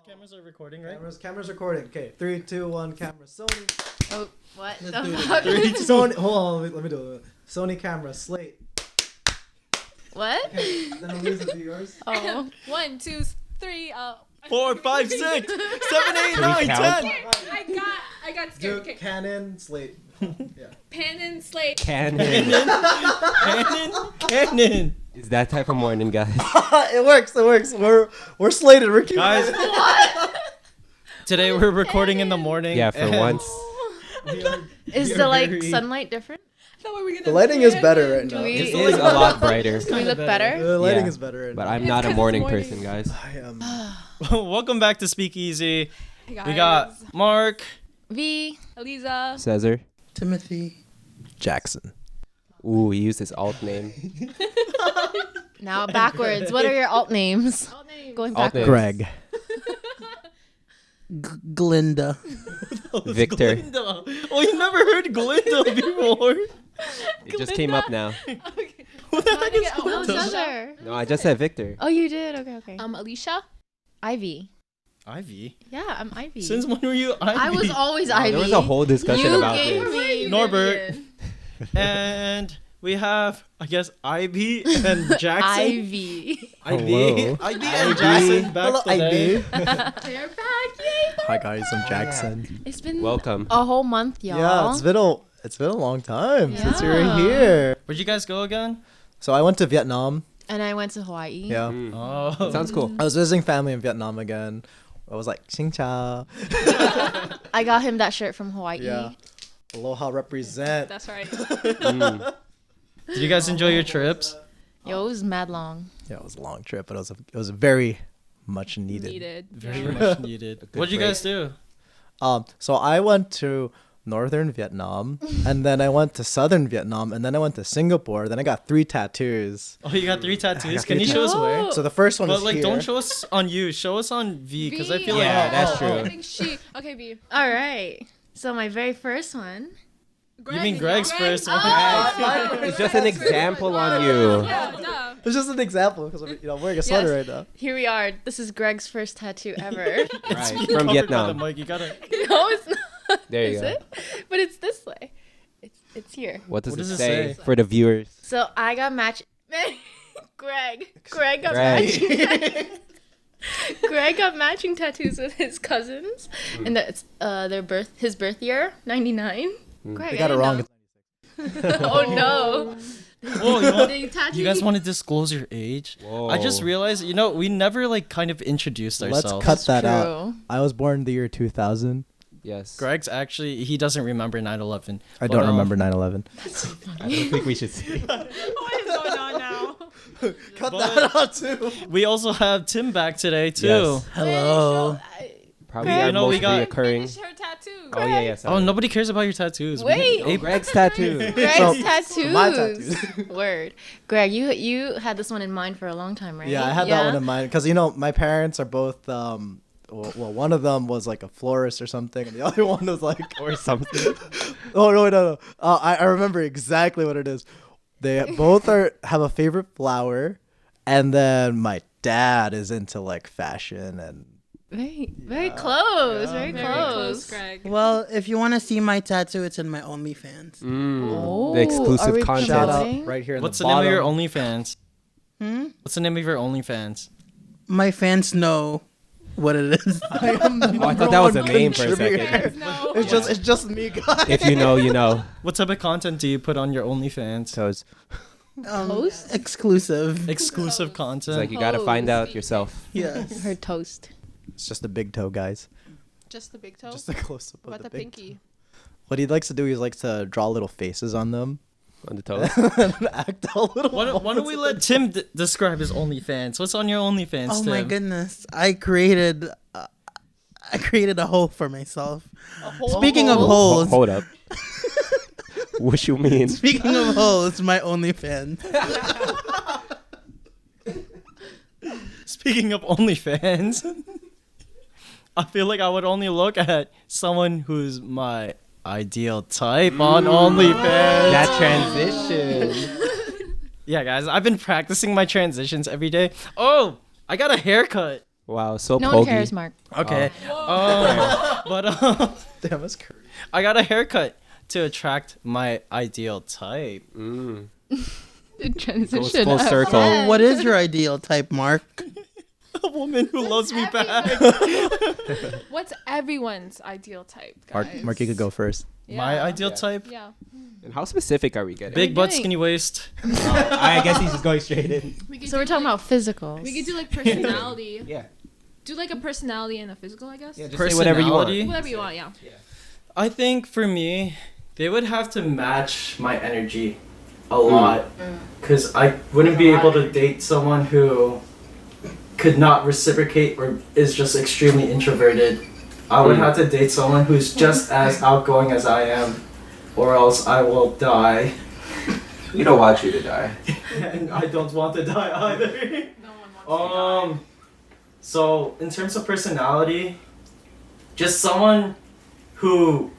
Cameras are recording, right? Cameras recording. Okay, 3, 2, 1, camera. Sony. Oh, what? Let's do it. Sony. Hold on, let me do it. Sony camera. Slate. What? Okay, then Alyzza, do yours. Oh. 1, 2, 3. 4, 5, 6, 7, 8, 9, 10. I got scared. Okay. Canon, slate. Yeah. Pen and slate. Canon. Canon. It's that type of morning, guys. It works. We're slated. We're Guys, today we're recording in the morning. Yeah, for and once. Is we the are like very- sunlight different? The lighting is better right Do now. we- It is a lot brighter. Do we look better? The lighting Yeah. is better right But now. I'm It's not a 'cause it's morning morning. person, guys. I am. Welcome back to Speakeasy. Hey guys. We got Mark. V. Alyzza. Cesar. Timothy. Jackson. Ooh, he used his alt name. Now backwards. What are your alt names? Going Alt backwards. names. Greg. Glinda. Victor. Glinda. Oh, you never heard Glinda before? It just came up now. Okay. Who the heck is Oh, Glinda? Cesar. No, I just said Victor. Oh, you did? Okay. Alicia. Ivy. Ivy. Yeah, I'm Ivy. Since when were you Ivy? I was always Ivy. There was a whole discussion you about gave this. me Norbert. Vivian. And we have, I guess, Ivy and Jackson. Ivy. Ivy. Hello. Ivy and Jackson back Hello, today. Ivy. You're back. Yay. Hi guys, I'm Jackson. It's been Welcome. a whole month, y'all. Yeah, it's been a long time since you were Yeah. here. Where'd you guys go again? So I went to Vietnam. And I went to Hawaii. Yeah. Mm. Oh. Sounds cool. I was visiting family in Vietnam again. I was like, Xing Chao. I got him that shirt from Hawaii. Yeah. Aloha represent. That's right. Mm. Did you guys enjoy your trips? Yo, it was mad long. Yeah, it was a long trip, but it was very much needed. Very much needed. What'd you guys do? So I went to northern Vietnam, and then I went to southern Vietnam, and then I went to Singapore. Then I got 3 tattoos. Oh, you got 3 tattoos. got Can 3 you show us where? So the first one But is like, here. don't show us on you. Show us on V, because I feel Yeah, like that's I true. think she. Okay, B. All right. So my very first one. You mean Greg's first one? It's just an example on you. Yeah, duh. It's just an example because I'm wearing a sweater right now. Here we are. This is Greg's first tattoo ever. Right. Covered From by the Vietnam. mic. You gotta. No, it's not. There you Is go. it? But it's this way. It's here. What does What it does it say say? for the viewers? So I got Greg got Greg. matching. Greg got matching tattoos with his cousins, and that's his birth year, 99. Greg, They got I it didn't wrong. know. Oh no! Whoa, They tattooed you guys me- want to disclose your age? Whoa. I just realized, we never like kind of introduced Let's ourselves. cut that True. out. I was born in the year 2000. Yes. Greg's actually, he doesn't remember 9/11. I don't remember 9/11. I don't think we should see. What is going on now? Cut But- that out too. We also have Tim back today too. Yes. Hello. Probably Greg, our you know, we most got- reoccurring. Finish her tattoo. Oh yeah, yes. Oh, nobody cares about your tattoos. Wait. Oh, Greg's tattoo. Greg's So, tattoos. my tattoos. Word. Greg, you had this one in mind for a long time, right? Yeah, I had that one in mind because my parents are both. Well, one of them was like a florist or something, and the other one was like. Or something. Oh no! I remember exactly what it is. They both have a favorite flower, and then my dad is into like fashion and. Very close. Very Very close. close, Greg. Well, if you want to see my tattoo, it's in my OnlyFans. Oh, The are exclusive we content. Shout promoting? out right here. In What's the the name of bottom. your OnlyFans? Hmm? What's the name of your OnlyFans? My fans know what it is. I am the Oh, I thought that was a name for a second. No. It's just me, guys. If you know, you know. What type of content do you put on your OnlyFans? Toes. Toast? Exclusive. Exclusive It's content. like you gotta find out yourself. Yes. Her toast. It's just a big toe, guys. Just the big toe. Just a close up of What the the big. pinky? What he likes to do is likes to draw little faces on them On the toes. and act a little. Why don't we let Tim describe his OnlyFans? What's on your OnlyFans, Oh Tim? my goodness! I created a hole for myself. Speaking of holes, Hold up. What you mean? speaking of holes, my OnlyFans. Speaking of OnlyFans, I feel like I would only look at someone who's my ideal type on OnlyFans. That transition. Yeah, guys, I've been practicing my transitions every day. Oh, I got a haircut. Wow, so No one pokey. cares, Mark. Okay. Damn, that's crazy. I got a haircut to attract my ideal type. Mm. Transition. Goes full circle. So what is your ideal type, Mark? A woman who loves me back. What's everyone's ideal type, guys? Mark, you could go first. My ideal type? Yeah. And how specific are we getting? Big butt, doing? skinny waist. I guess he's just going straight in. So we're talking about physicals. We could do like personality. Yeah. Do like a personality and a physical, I guess. Yeah, just say whatever you want. Personality? Whatever you want, yeah. I think for me, they would have to match my energy a lot. Because I wouldn't be able to date someone who could not reciprocate or is just extremely introverted. I would have to date someone who's just as outgoing as I am, or else I will die. We don't want you to die. And I don't want to die either. No one wants So in terms of personality, just someone who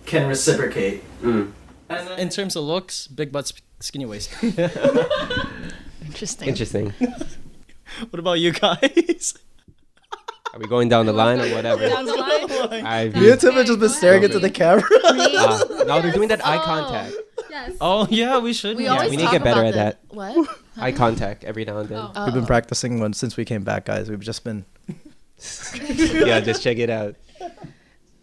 can reciprocate. Mm. And then in terms of looks, big butt, skinny waist. Interesting. Interesting. What about you guys? Are we going down the line or whatever? Down the line. Me and Tim have just been Okay, staring go into the ahead. camera. Now they're doing that eye Oh. contact. Yes. Oh yeah, we should. We yeah. always we need to talk get better about at the- What? Eye contact every now and then. Oh. We've been practicing one since we came back, guys. We've just been. Yeah, just check it out.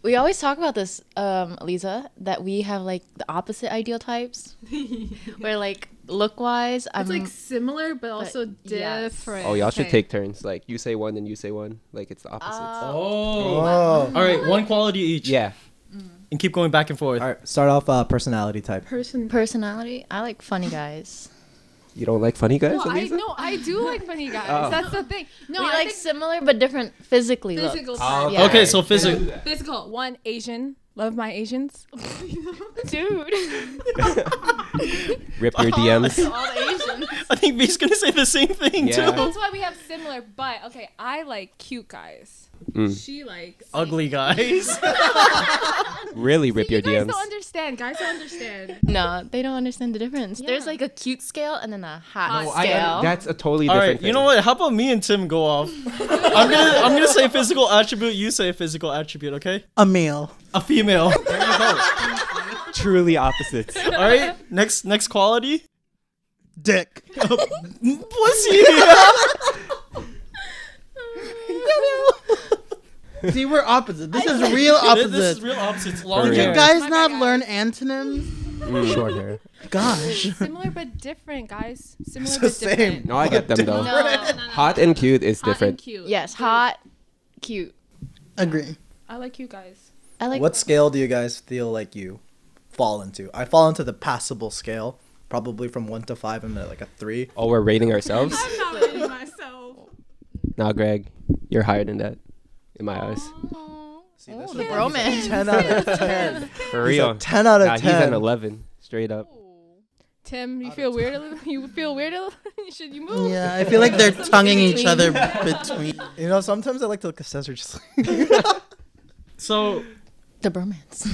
We always talk about this, Alyzza, that we have like the opposite ideal types. Where like look wise, I'm It's like similar, but also yes. different. Oh, y'all should Okay. take turns. Like you say one, then you say one. Like it's the opposites. Oh. Oh. All right, one quality each. Yeah. And keep going back and forth. All right, start off personality type. personality. I like funny guys. You don't like funny guys, Well, Alyzza? I do like funny guys. Oh. That's the thing. No, we I like think similar but different physically. physical. Looks. type. Yeah. Okay, so physical. Physical. One, Asian. Love my Asians. Dude. Rip your DMs. All the Asians. I think V's gonna say the same thing Yeah. too. That's why we have similar, but okay, I like cute guys. Mm. She likes Ugly guys. Really rip your You guys DMs. don't understand. Guys don't understand. No, they don't understand the difference. There's Yeah. like a cute scale and then a hot Oh, scale. That's a totally All different right, you know thing. what? How about me and Tim go off? I'm gonna say physical attribute. You say physical attribute. Okay? A male. A female. Truly opposites. All right. Next quality. Dick. Pussy. See, we're opposite. This is real opposite. This is real opposites. Long For Did real. you hair. guys My not bad, learn antonyms? Short hair. Gosh. Similar but different, guys. Similar It's but the different. same. No, I get them though. No. Hot and cute is Hot and different. cute. Yes, hot, cute. Agree. I like you guys. I like. What scale do you guys feel like you fall into? I fall into the passable scale, probably from 1 to 5. I'm at like a 3. Oh, we're rating ourselves? I'm not rating myself. Nah, Greg, you're higher than that in my eyes. See, Oh, this the is bromance. 10 out of 10. For He's a real. 10 out of Nah, 10. he's an 11, straight up. Tim, you feel weird? You feel weird? Should you move? Yeah, I feel like they're tonguing each other between. You know, sometimes I like to look at Cesar just So The bromance.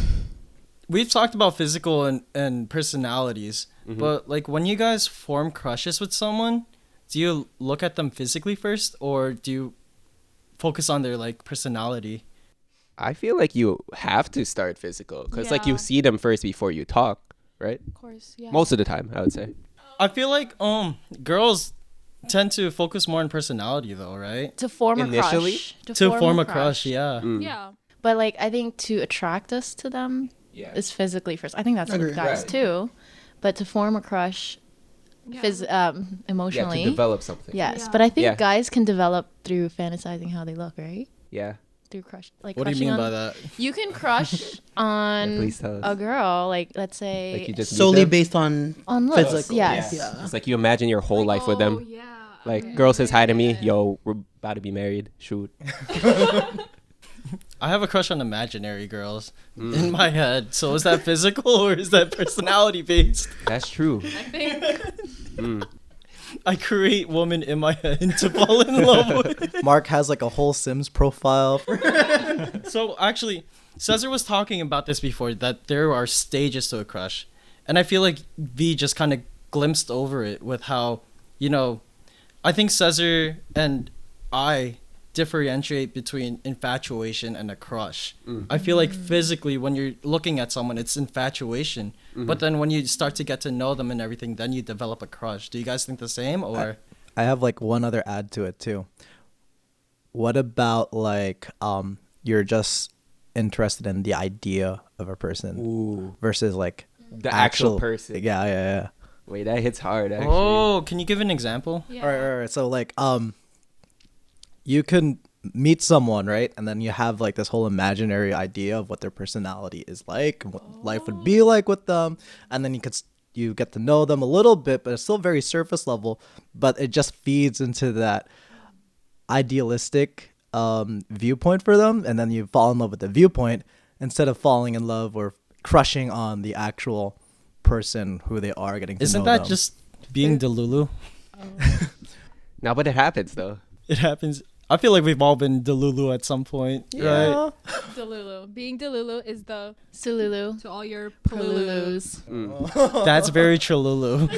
we've talked about physical and personalities, but like when you guys form crushes with someone, do you look at them physically first, or do you focus on their like personality? I feel like you have to start physical because like Yeah. you see them first before you talk, right? Of course, yeah. Most of the time, I would say. I feel like girls tend to focus more on personality though, right? To form Initially? a crush. To form a crush, yeah. Mm. Yeah. But like, I think to attract us to them Yeah. is physically first. I think that's Agree. with guys Right. too. But to form a crush, Yeah. Yeah, emotionally, to develop something. yes. Yeah. But I think Yeah. guys can develop through fantasizing how they look, right? Yeah. Through crush, like What do you crushing mean on, by that? You can crush on Please tell us. a girl, like let's say Like you just meet Solely them. based on on looks. physical. Yes. Yeah. It's like you imagine your whole life with them. Yeah. Like, girl says hi to me. Yo, we're about to be married. Shoot. I have a crush on imaginary girls in my head. So is that physical or is that personality based? That's true. I think Mm. I create women in my head to fall in love with. Mark has like a whole Sims profile. So actually, Cesar was talking about this before, that there are stages to a crush. And I feel like V just kind of glimpsed over it with how, you know, I think Cesar and I differentiate between infatuation and a crush. I feel like physically when you're looking at someone, it's infatuation. But then when you start to get to know them and everything, then you develop a crush. Do you guys think the same, or? I have like one other add to it too. What about like you're just interested in the idea of a person versus like The actual person. Yeah. Wait, that hits hard, actually. Oh, can you give an example? Yeah. All right. So like you can meet someone, right? And then you have like this whole imaginary idea of what their personality is like and what life would be like with them. And then you get to know them a little bit, but it's still very surface level, but it just feeds into that idealistic viewpoint for them. And then you fall in love with the viewpoint instead of falling in love or crushing on the actual person who they are, getting to Isn't know that them. just being Delulu? No, but it happens, though. It happens. I feel like we've all been Delulu at some point, right? Delulu. Being Delulu is the Sululu. to all your Palulus. That's very Cholulu.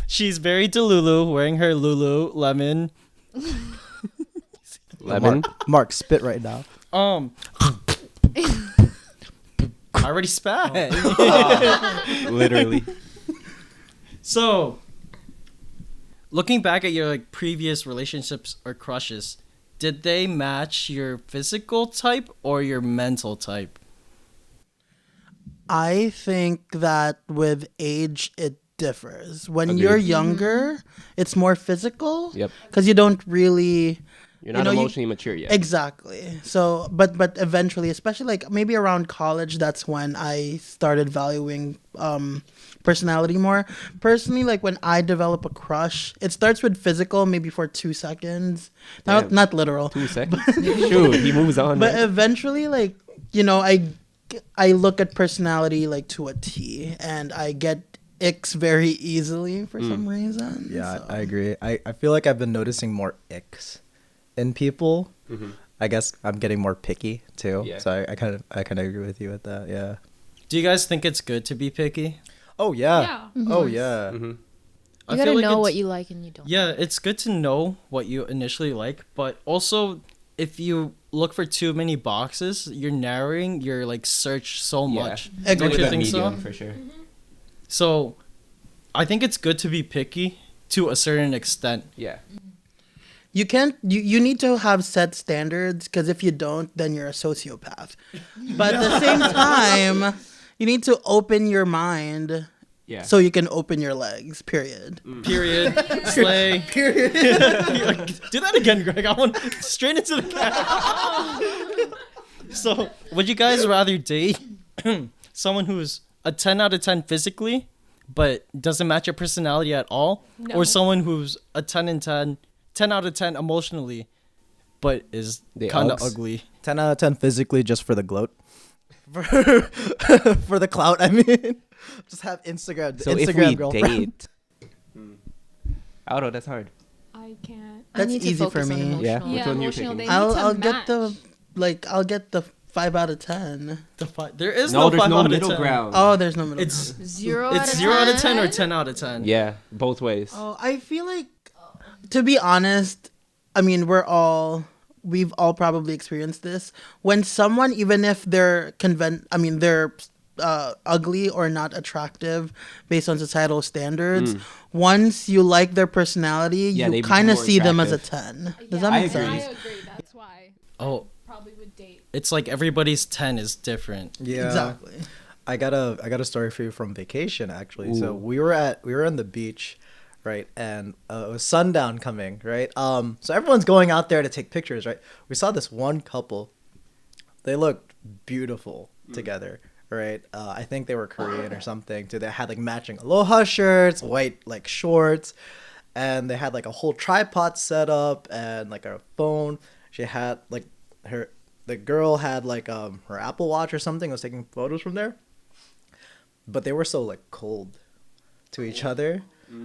She's very Delulu, wearing her Lululemon. Lemon. Mark, spit right now. I already spat. Literally. So, looking back at your like previous relationships or crushes, did they match your physical type or your mental type? I think that with age it differs. When Agreed. you're younger, it's more physical. Yep. Because you don't really. You're not emotionally mature yet. Exactly. So, but eventually, especially like maybe around college, that's when I started valuing personality more. Personally, like when I develop a crush, it starts with physical, maybe for 2 seconds. Damn. Not literal. 2 seconds. Shoot, he moves on. But man. eventually, like, you know, I look at personality like to a T, and I get icks very easily for some reason. Yeah, so. I agree. I feel like I've been noticing more icks in people. I guess I'm getting more picky too. Yeah. So I kind of agree with you with that. Yeah. Do you guys think it's good to be picky? Oh yeah. Yeah. Oh yeah. You I gotta feel like know it's- what you like and you don't. Yeah, it's good to know what you initially like, but also if you look for too many boxes, you're narrowing your like search so much. Agree Don't with you that. think so? For sure. So, I think it's good to be picky to a certain extent. Yeah. You can't. You need to have set standards, because if you don't, then you're a sociopath. But at the same time, you need to open your mind Yeah. so you can open your legs. Period. Period. Slay. Period. Do that again, Greg. I want straight into the camera. So, would you guys rather date someone who's a 10 out of 10 physically, but doesn't match your personality at all? No. Or someone who's a 10 out of 10 emotionally, but is They kind of Uggs? ugly? 10 out of 10 physically, just for the gloat. For the clout, I mean. Just have Instagram. So Instagram if we girlfriend. date, I don't know. That's hard. I can't. I That's need to easy for focus on me. emotional. Yeah. Which Yeah, one you emotional. picking? They need to I'll match. get the 5 out of 10. There is No, no, there's 5 no out of middle 10. ground. Oh, there's no middle. It's ground. 0 it's 0 out of 10 or 10 out of 10. Yeah, both ways. Oh, I feel like, to be honest, I mean, we've all probably experienced this. When someone, even if they're they're ugly or not attractive based on societal standards, once you like their personality, Yeah, they you become kind of more see them as a attractive. 10. Does that I make agree. I sense? agree. That's why Oh, probably would date. it's like everybody's 10 is different. Yeah. Exactly. I got a story for you from vacation actually. So Ooh. we were on the beach, right? And it was sundown coming, right? So everyone's going out there to take pictures, right? We saw this one couple. They looked beautiful together, right? I think they were Korean or something. So they had like matching aloha shirts, white like shorts, and they had like a whole tripod set up and like a phone. She had like the girl had like her Apple Watch or something, was taking photos from there. But they were so like cold to each other.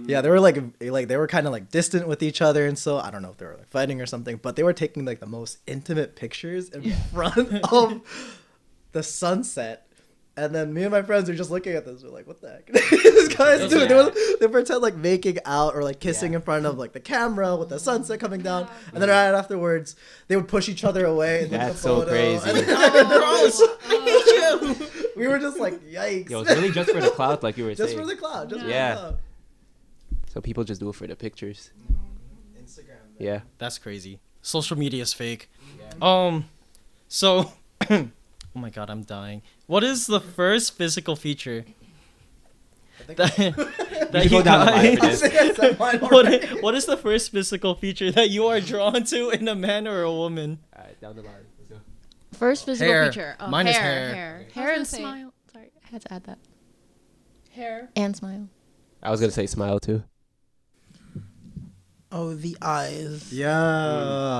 Yeah, they were like they were kind of like distant with each other, and so I don't know if they were like fighting or something, but they were taking like the most intimate pictures in front of the sunset. And then me and my friends are just looking at this. We're like, what the heck? This guy's doing. They pretend like making out or like kissing in front of like the camera with the sunset coming down. And then right afterwards, they would push each other away. And That's take a so photo. crazy. And then, gross. We were just like, yikes. Yo, it's really just for the clout, like you were Just saying. for the cloud. Just for the Yeah. cloud. So people just do it for the pictures. Instagram. Yeah. That's crazy. Social media is fake. So, oh my god, I'm dying. What is the first physical feature that you go down the line for guys? this. What is the first physical feature that you are drawn to in a man or a woman? Alright, down the line. Let's go. First physical Hair. feature. Oh, Mine is hair. hair. Hair and gonna say- smile. Sorry, I had to add that. Hair. And smile. I was gonna say smile too. Oh, the eyes. Yeah,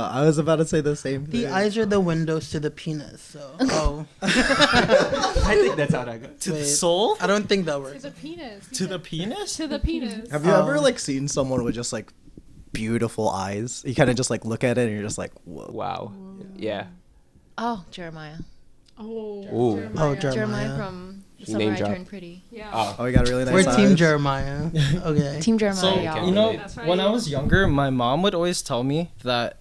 I was about to say the same thing. The eyes are the windows to the penis. So, I think that's how that goes. To the Wait. soul? I don't think that To works. the penis. To the penis? To the penis. Have you ever Oh. like seen someone with just like beautiful eyes? You kind of just like look at it and you're just like, whoa. Wow. Yeah. Oh, Jeremiah. Oh. Ooh. Oh, Jeremiah Jeremiah. from She Summer name I dropped. Turned Pretty. Yeah. Oh. Oh, we got really nice We're eyes. Team Jeremiah. Okay. Team Jeremiah, So, y'all. you know, That's right. when I was younger, my mom would always tell me that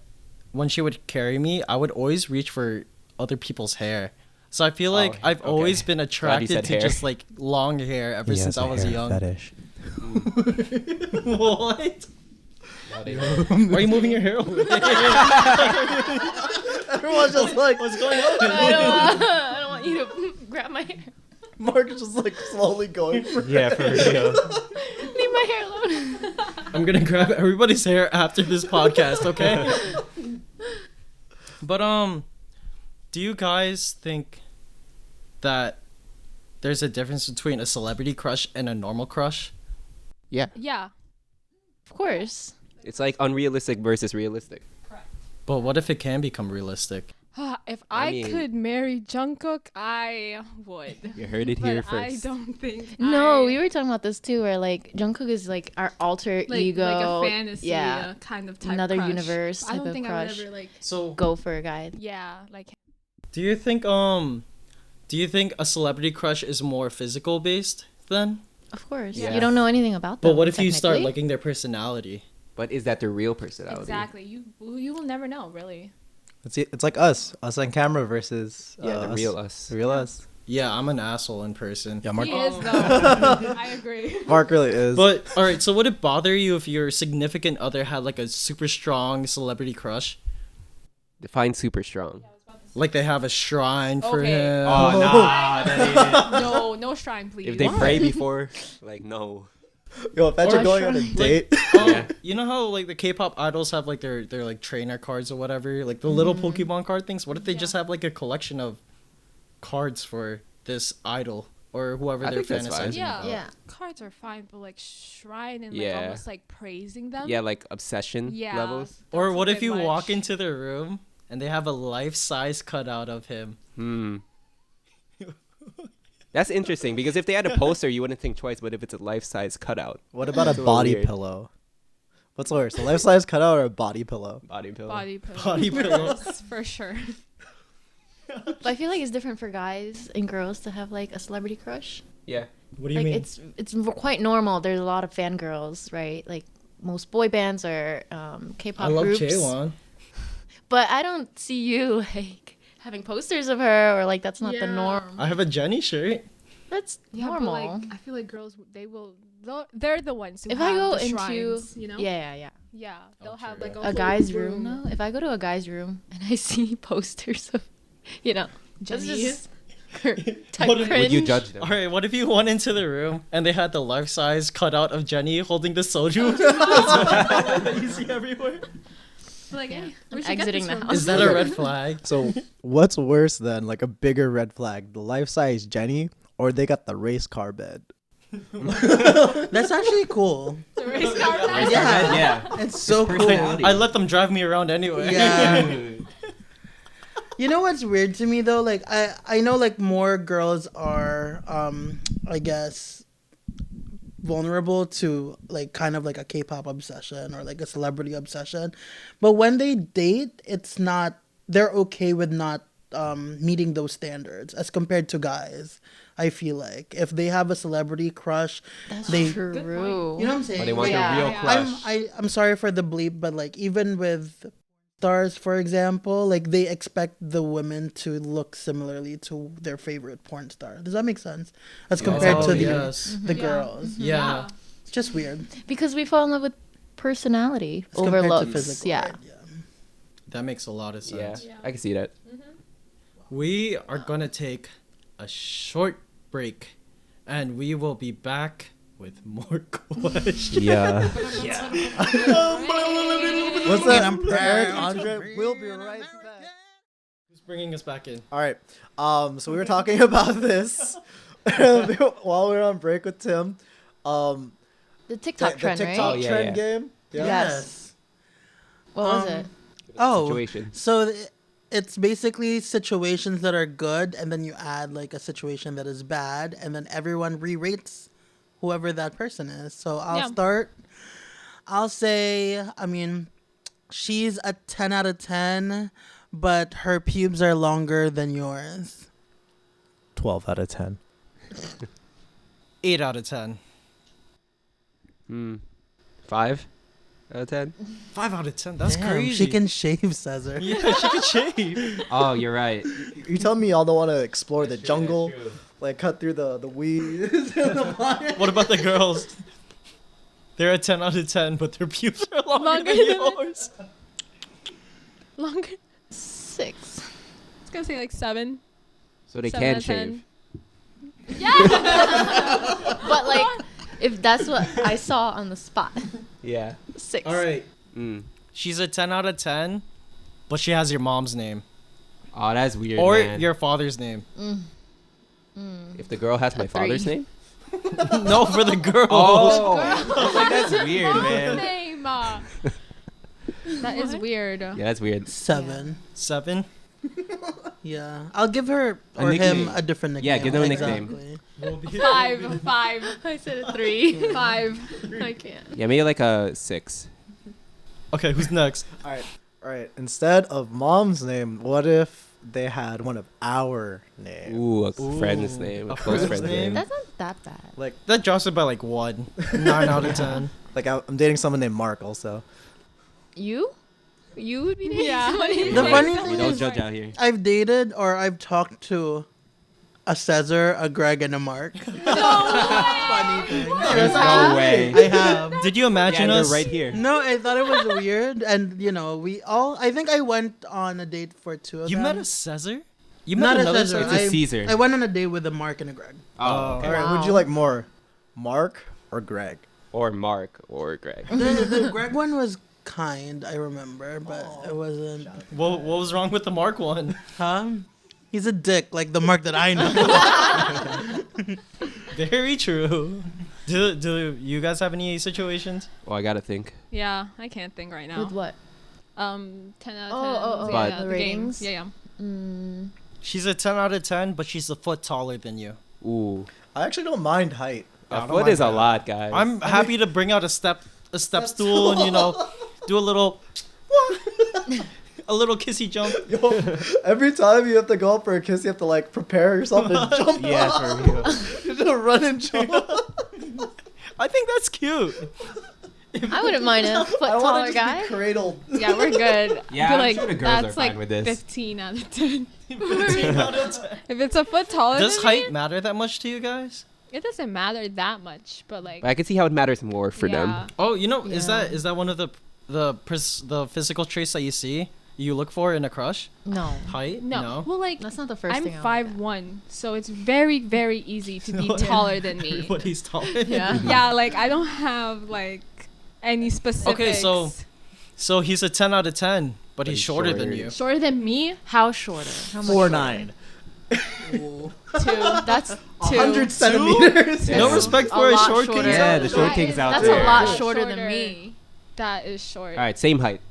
when she would carry me, I would always reach for other people's hair. So I feel like I've okay. always been Glad you attracted said to hair. just like long hair ever since I was young. Fetish. What? Why are you moving your hair away? Everyone's just like, What's going on? I don't want you to grab my hair. Mark is just like slowly going for it. Yeah, for real. Leave my hair alone. I'm gonna grab everybody's hair after this podcast, okay? But do you guys think that there's a difference between a celebrity crush and a normal crush? Yeah. Yeah. Of course. It's like unrealistic versus realistic. But what if it can become realistic? If I I, mean- could marry Jungkook, I would. You heard it here But first. I don't think. No, we were talking about this too, where like Jungkook is like our alter ego, like a fantasy yeah, kind of type another crush. universe I type don't of think I crush. would ever like. So Go for a guy. Yeah, like do you think a celebrity crush is more physical based then? Of course, Yeah. you don't know anything about them. But what if you start technically. liking their personality? But is that the real personality? exactly. You will never know, really. It's like us on camera versus Yeah, the real us. The real us. Yeah, I'm an asshole in person. Yeah, Mark. He is though. I agree. Mark really is. But all right, so would it bother you if your significant other had like a super strong celebrity crush? Define super strong. Like they have a shrine for Okay. him. Oh, nah, that ain't it. No shrine, please. If they pray before, like, no. Yo, imagine Or going on a shrine. date. Yeah. You know how like the K-pop idols have like their like trainer cards or whatever, like the little Mm-hmm. Pokemon card things. What if they just have like a collection of cards for this idol or whoever I they're think that's fine. fantasizing Yeah. about? Yeah. Cards are fine, but like shrine and Yeah. like almost like praising them. Yeah, like obsession Yeah. levels. Or That's a what if bit you much. walk into the room and they have a life-size cutout of him? That's interesting because if they had a poster, you wouldn't think twice. But if it's a life-size cutout, What about a It's a little body weird. pillow? What's worse, a life-size cutout or a body pillow? body pillow. Body pillow. Body pillow. For sure. But I feel like it's different for guys and girls to have like a celebrity crush. Yeah. What do you Like mean? it's quite normal. There's a lot of fangirls, right? Like most boy bands or K-pop I love groups. Jaewon. But I don't see you like having posters of her or like that's not the Yeah. norm. I have a Jenny shirt. That's Yeah, normal. but like I feel like girls, they're the ones who if have I go the into shrines, you know. yeah, Yeah, they'll Oh, have true. like a whole guy's room though. If I go to a guy's room and I see posters of, that's Jenny. just What if- Would you cringe. judge them? All right, what if you went into the room and they had the life-size cutout of Jenny holding the soju? that you see everywhere. Like, hey, I'm where'd you get exiting this the from? house. Is that a red flag? So, what's worse than like a bigger red flag, the life-size Jenny, or they got the race car bed? That's actually cool. The race car Race Yeah. car bed, yeah. It's so cool. Personality. I let them drive me around anyway. Yeah. You know what's weird to me though? Like I know like more girls are I guess vulnerable to like kind of like a K-pop obsession or like a celebrity obsession. But when they date, it's not they're okay with not meeting those standards as compared to guys. I feel like if they have a celebrity crush, they True. you know what I'm saying? Or they want Yeah. a real Yeah. crush. I'm sorry for the bleep, but like even with stars, for example, like they expect the women to look similarly to their favorite porn star. Does that make sense? As compared to the girls. Yeah. It's just weird. Because we fall in love with personality As over compared to looks. physical, Yeah. right? That makes a lot of Yeah, sense. I can see that. We are gonna take a short break, and we will be back with more questions. Yeah. What's that? Eric Andre. We'll be right back. Who's bringing us back in? All right. So we were talking about this while we were on break with Tim. The TikTok The trend, TikTok right? Oh, yeah, trend yeah. game. Yeah. Yes. What was it? Oh, Situation. so it's basically situations that are good, and then you add like a situation that is bad, and then everyone re-rates whoever that person is. So I'll start. I'll say, I mean, she's a 10 out of 10, but her pubes are longer than yours. 12 out of 10. 8 out of 10. 5 out of 10. 5 out of 10. That's Damn, crazy. She can shave, Cesar. Yeah, she can shave. Oh, you're right. You telling me y'all don't want to explore the jungle? Like cut through the weeds? What about the girls? They're a 10 out of 10, but their pubes are longer Longer than than yours. Longer. 6. It's gonna say like 7. So they 7 can out of 10. shave. But like, if that's what I saw on the spot. Yeah. 6. All right. She's She's a 10 out of 10, but she has your mom's name. Oh, that's weird, Or man. your father's name. If the girl has my 3. father's name? No, for the girl. Oh, I was like, that's weird, man. Name. That is weird. Yeah, that's weird. 7. 7. Yeah. I'll give her A or him nickname. a different nickname. Yeah, give them a nickname. Exactly. 5. 5. I said a 3. 5. I can't. Yeah, maybe like a 6. Okay, who's next? All right. Instead of mom's name, what if they had one of our names? Ooh, a friend's name. A close friend's name. That's not that bad. Like That drops it by like 1. 9 out of 10. I'm dating someone named Mark also. You? You would be dating Yeah. somebody? The funny We thing don't is, judge out here. I've dated or I've talked to a Cesar, a Greg, and a Mark. Funny thing. There's no way. I have. Did you imagine Yeah, us? they're right here. No, I thought it was weird, and I think I went on a date for 2 of You them. met a Cesar? You met Not a another Cesar. It's a Caesar. I went on a date with a Mark and a Greg. Oh, okay. All right, who'd you like more, Mark or Greg? Or Mark or Greg. The Greg one was kind, I remember, but it wasn't. What was wrong with the Mark one? Huh? He's a dick, like the Mark that I know. Very true. Do you guys have any situations? Oh, I gotta think. Yeah, I can't think right now. With what? 10 out of 10. Oh, But- yeah, the the ratings? games. Yeah. She's a 10 out of 10, but she's a foot taller than you. Ooh. I actually don't mind height. I A don't foot mind is a that. lot, guys. I'm happy to bring out a step stool and do a little a little kissy jump. Yo, every time you have to go up for a kiss, you have to like prepare yourself and jump. Yeah, for real. You're gonna run and jump. I think that's cute. I wouldn't mind a foot I want taller to just guy. be cradled. Yeah, we're good. Yeah, I feel I'm like sure the girls are that's fine like with this. 15 out of 10. 15 out of 10. If it's a foot taller Does than height me, matter that much to you guys? it doesn't matter that much, but like But I can see how it matters more for them. yeah. Oh, is Yeah. that one of the physical traits that you look for in a crush? No. Height? No. Well, like That's not the first I'm thing I would 5'1", so it's very, very easy to be No, taller than me. Everybody's taller. Yeah. Yeah, like I don't have like any specifics. So he's a 10 out of 10, but he's he's shorter than shorter. you. Shorter than me? How shorter? How much 4'9". 2. That's 2. 100 centimeters. No Yeah. respect A for a lot short shorter. king. Yeah, the short That king's is- out That's there. a lot shorter than Shorter. me. That is short. All right, same height.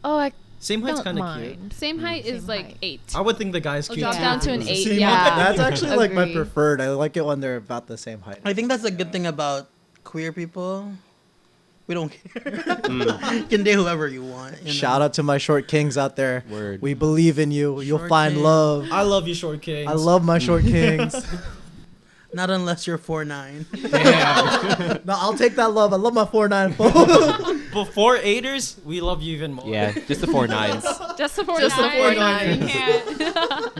Oh, I Same height's don't kind of cute. mind. Same height is Same like height. 8. I would think the guy's I'll cute. drop too. down to an 8. Same Yeah. That's actually like my Agree. preferred. I like it when they're about the same height. I think that's a good thing about queer people. We don't care. You can date whoever you want. Shout out to my short kings out there. Word. We believe in you. You'll Short find king. love. I love you, short kings. I love my short kings. Not unless you're 4'9". Damn. No, I'll take that love. I love my 4'9" folks. Before 8ers, we love you even more. Yeah, just the 4 9s. Just the 4 Just the 4 9. You nines. can't.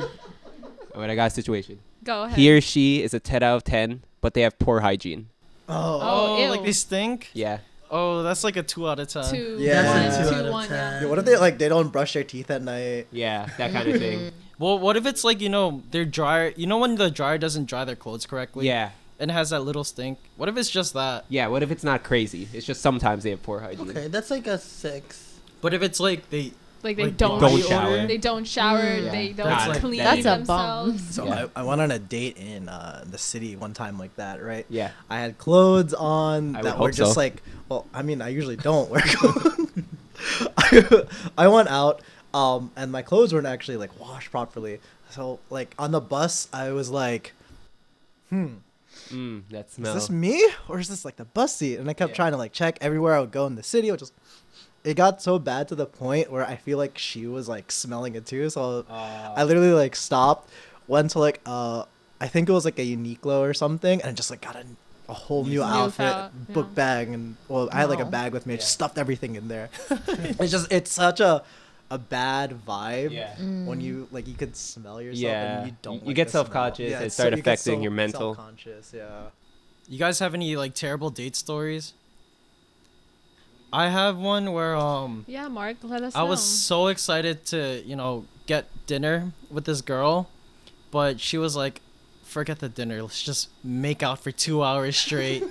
All right, I got a situation. Go ahead. He or she is a 10 out of 10, but they have poor hygiene. Oh. Oh, ew. like they stink? Yeah. Oh, that's like a 2 out of 10. 2. Yeah. That's a 2 2, out of 1, 10. Yeah, what if they don't brush their teeth at night? Yeah, that kind of thing. Well, what if it's like, their dryer, when the dryer doesn't dry their clothes correctly? Yeah. And it has that little stink? What if it's just that? Yeah, what if it's not crazy? It's just sometimes they have poor hygiene. Okay, that's like a 6. But if it's like they Like they like, don't Don't shower. They don't shower. Yeah. They don't That's like- clean That's a bum. themselves. So Yeah. I went on a date in the city one time like that, right? Yeah. I had clothes on I that would were hope just so. like, well, I mean, I usually don't wear clothes. I went out, and my clothes weren't actually like washed properly. So like on the bus, I was like, That smell. is this me or is this like the bus seat? And I kept trying to like check everywhere I would go in the city. It got so bad to the point where I feel like she was like smelling it too. So I literally like stopped, went to like I think it was like a Uniqlo or something, and just like got a whole new outfit, book bag, and I had like a bag with me. I just stuffed everything in there. It's such a bad vibe when you like you could smell yourself and you don't. You like get the smell. self-conscious. Yeah, It it's start you get affecting your mental. Self-conscious, yeah. You guys have any like terrible date stories? I have one where Yeah, Mark, let us I know. was so excited to, get dinner with this girl, but she was like, forget the dinner, let's just make out for 2 hours straight.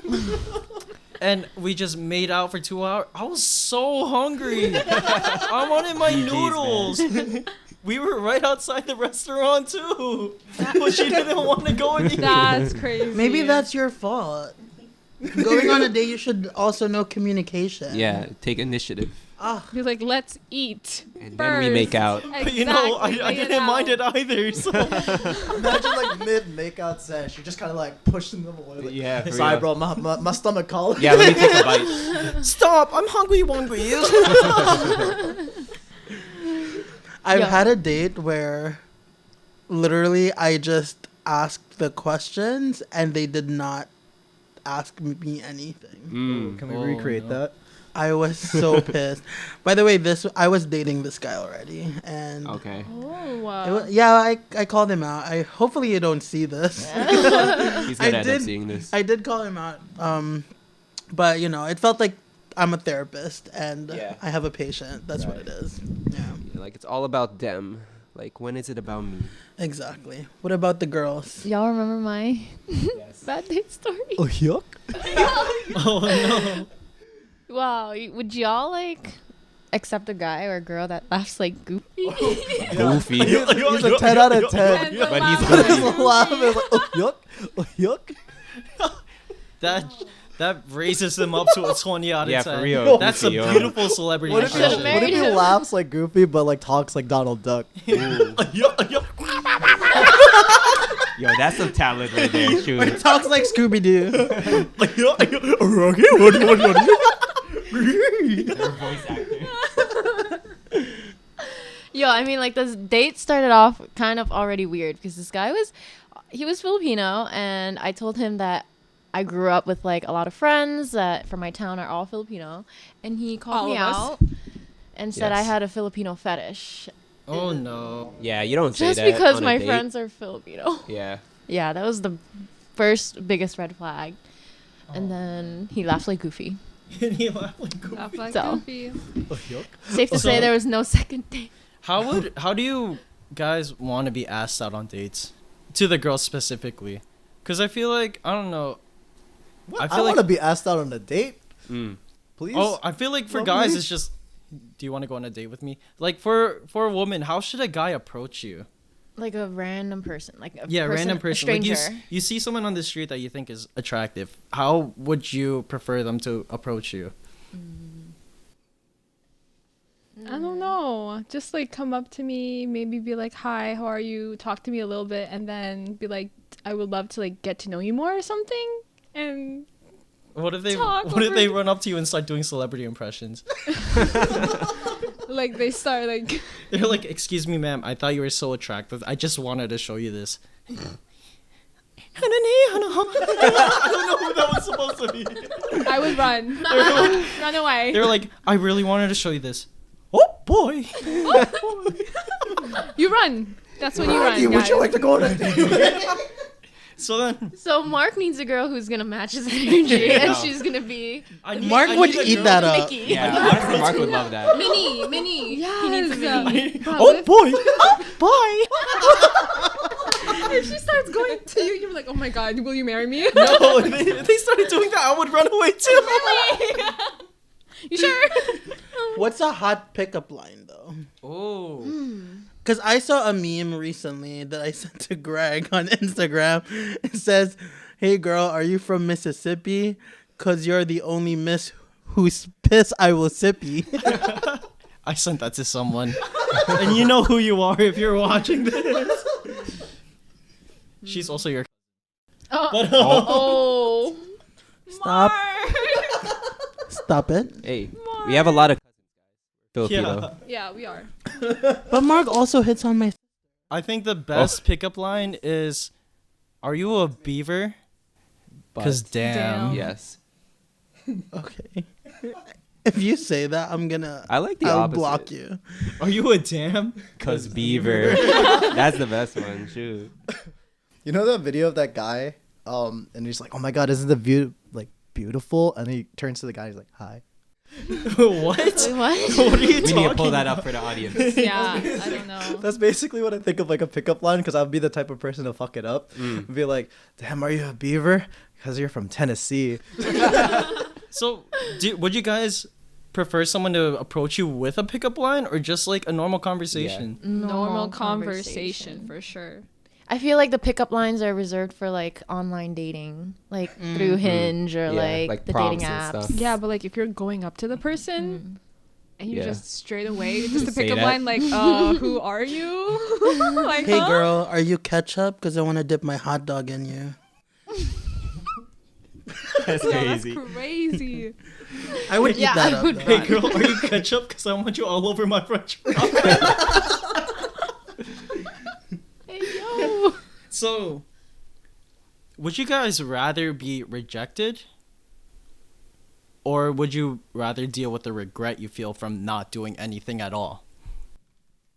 And we just made out for 2 hours. I was so hungry. I wanted my GG's, noodles. We were right outside the restaurant too. But she didn't want to go anywhere. That's crazy. Maybe that's your fault. Going on a date, you should also know communication. Yeah, take initiative. Be like, let's eat. And first. then we make out. But Exactly, I lay it didn't mind out. it either. So Imagine like mid makeout sesh, you're just kind of like pushing them away. Like, Yeah, for sorry, real. bro, my stomach calling. Yeah, let me take a bite. stop! I'm hungry. I've Yeah. had a date where literally I just asked the questions and they did not ask me anything. Can we Oh, recreate no. that? I was so pissed. By the way, I was dating this guy already, and Okay. Oh, wow. I called him out. Hopefully you don't see this. He's I gonna end did- up seeing this. I did call him out. But it felt like I'm a therapist and Yeah. I have a patient. That's what it is. Yeah, Like, it's all about them. Like, when is it about me? exactly. What about the girls? Y'all remember my Yes. bad date story? Oh, yuck. Oh no! Wow, would y'all like accept a guy or a girl that laughs like Goofy? Goofy. He's a 10 out of 10. But he's But goofy. he's laughing like, oh, yuck. Oh, yuck. That raises him up to a 20 out of 10. Yeah, for real. That's a Goofy, yo. beautiful celebrity. What if, should've impression. what if married he him. laughs like Goofy but like talks like Donald Duck? Yo, that's some talent right there. It Shoot. talks like Scooby Doo. They're voice actors. Yo, I mean, like, this date started off kind of already weird because this guy was Filipino, and I told him that I grew up with like a lot of friends that from my town are all Filipino, and he called All me of us? out and said I Yes. had a Filipino fetish Oh no! Yeah, you don't say just that because on a my date. friends are Filipino. Yeah. Yeah, that was the first biggest red flag, and then he laughed like Goofy. And he laughed like Goofy. Laugh like So. Goofy. Safe to say So- there was no second date. How do you guys want to be asked out on dates? To the girls specifically, because I feel like I don't know. I feel want like to be asked out on a date. Mm. Please. oh, I feel like for Love guys me. it's just, do you want to go on a date with me? Like for a woman, how should a guy approach you? Like a random person, like a Random a person. Like stranger. you see someone on the street that you think is attractive. How would you prefer them to approach you? I don't know. Just like come up to me, maybe be like, "Hi, how are you?" Talk to me a little bit, and then be like, "I would love to like get to know you more" or something. And What if they Talk what if over- they run up to you and start doing celebrity impressions? Like they start like. They're like, "Excuse me, ma'am. I thought you were so attractive. I just wanted to show you this." I don't know who that was supposed to be. I would run. Run away. They're like, "I really wanted to show you this." Oh boy. You run. That's when you run. Would Guys. you like to go on a date? So then, So Mark needs a girl who's gonna match his energy, and she's gonna be Mark would eat that up. Mickey. Yeah, honestly, Mark would love that. Mini. He needs a mini. Oh boy. Bye. If she starts going to you, you're like, oh my god, will you marry me? No, if they started doing that, I would run away too. You sure? What's a hot pickup line though? Oh. Because I saw a meme recently that I sent to Greg on Instagram. It says, "Hey girl, are you from Mississippi? Cause you're the only miss whose piss I will sippy." I sent that to someone, and you know who you are if you're watching this. She's also your. But, Oh. Stop. Stop it. Hey, we have a lot of Filipino. Yeah, we are. But Mark also hits on my. I think the best pickup line is, "Are you a beaver?" Because damn. Yes. Okay. If you say that, I'm gonna. I like the I'll opposite. block you. Are you a damn? Cause beaver. That's the best one. Shoot. You know that video of that guy? And he's like, "Oh my god, isn't the view like beautiful?" And he turns to the guy, he's like, "Hi." What? Wait, what? What are you We need to talking pull that up for the audience. Yeah, I don't know. That's basically what I think of like a pickup line, because I'd be the type of person to fuck it up. Be like, "Damn, are you a beaver? Because you're from Tennessee." So, would you guys prefer someone to approach you with a pickup line or just like a normal conversation? Normal conversation for sure. I feel like the pickup lines are reserved for like online dating, like through Hinge or like the dating prompts and apps. stuff. Yeah, but like if you're going up to the person and you Yeah. just straight away just a Say pickup that. line like, who are you? Like, Hey huh? girl, are you ketchup? Because I want to dip my hot dog in you. That's Yeah, crazy. that's crazy. I would eat Yeah, that I up. would though. Hey girl, are you ketchup? Because I want you all over my french fries. Hey yo. So, would you guys rather be rejected? Or would you rather deal with the regret you feel from not doing anything at all?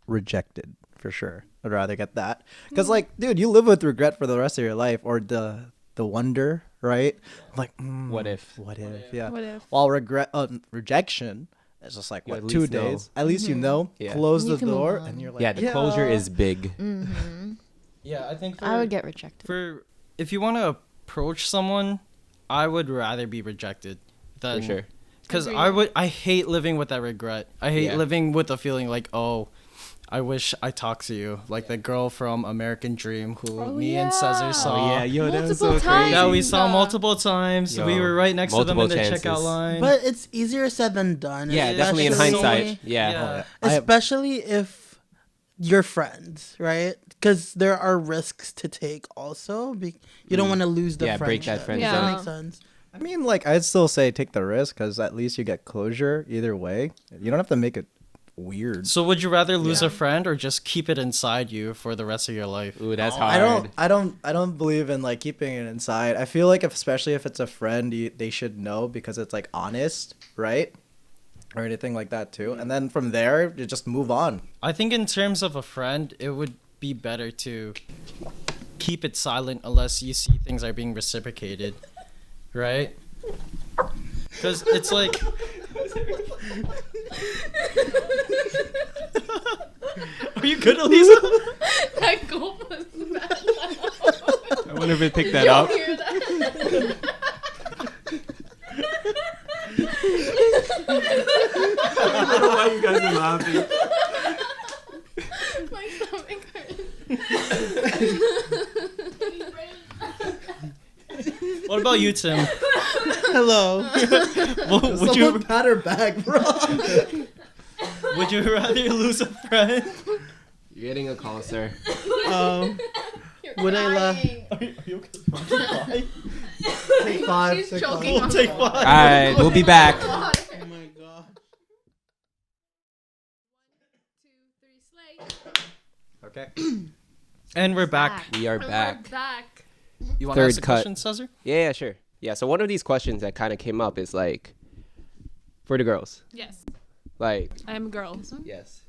Rejected, for sure. I'd rather get that. Because, like, dude, you live with regret for the rest of your life, or the wonder, right? Like, What if? What if? Yeah. What if? While rejection is just like, You what, at 2 least know. days? At least you know. Yeah. Close You the can move door, on. and you're like, Yeah, the closure is big. Yeah, I think I would get rejected. for if you want to approach someone, I would rather be rejected than For sure. Because Agreed. I hate living with that regret. I hate Yeah. living with the feeling like, oh, I wish I talked to you, like the girl from American Dream who Oh, me and yeah. Cesar saw. Oh yeah, yo, that was so Multiple crazy. That we times. saw multiple times. Yo, We were right next to them in the multiple checkout chances. line. But it's easier said than done. Yeah, definitely in especially- hindsight. Yeah. Yeah. Especially if you're friends, right? Because there are risks to take also. You don't want to lose the Yeah, break that friendship. friendship. Does that Yeah. make sense? I mean, like, I'd still say take the risk, because at least you get closure either way. You don't have to make it weird. So would you rather lose Yeah. a friend or just keep it inside you for the rest of your life? Ooh, that's hard. I don't believe in like keeping it inside. I feel like especially if it's a friend, they should know, because it's like honest, right? Or anything like that too. And then from there, you just move on. I think in terms of a friend, it would be better to keep it silent unless you see things are being reciprocated, right? Because it's like... Are you good, Alyzza? That gulp was bad. I wonder if it picked that up. Hear that? I don't know why you guys are laughing. My stomach hurts. What about you, Tim? Hello. Would you pat her back, bro? would you rather lose a friend? You're getting a call, sir. Would I laugh? Are you okay? Take 5. She's Take choking 5. on Take the 5. All right, we'll be back. Oh my god. 1, 2, 3, slay. Okay. And we're back. We are And back. We're back. You want to Third ask a cut. question, Cesar? Yeah, sure. Yeah, so one of these questions that kind of came up is like, for the girls, Yes, like, I am a girl. yes.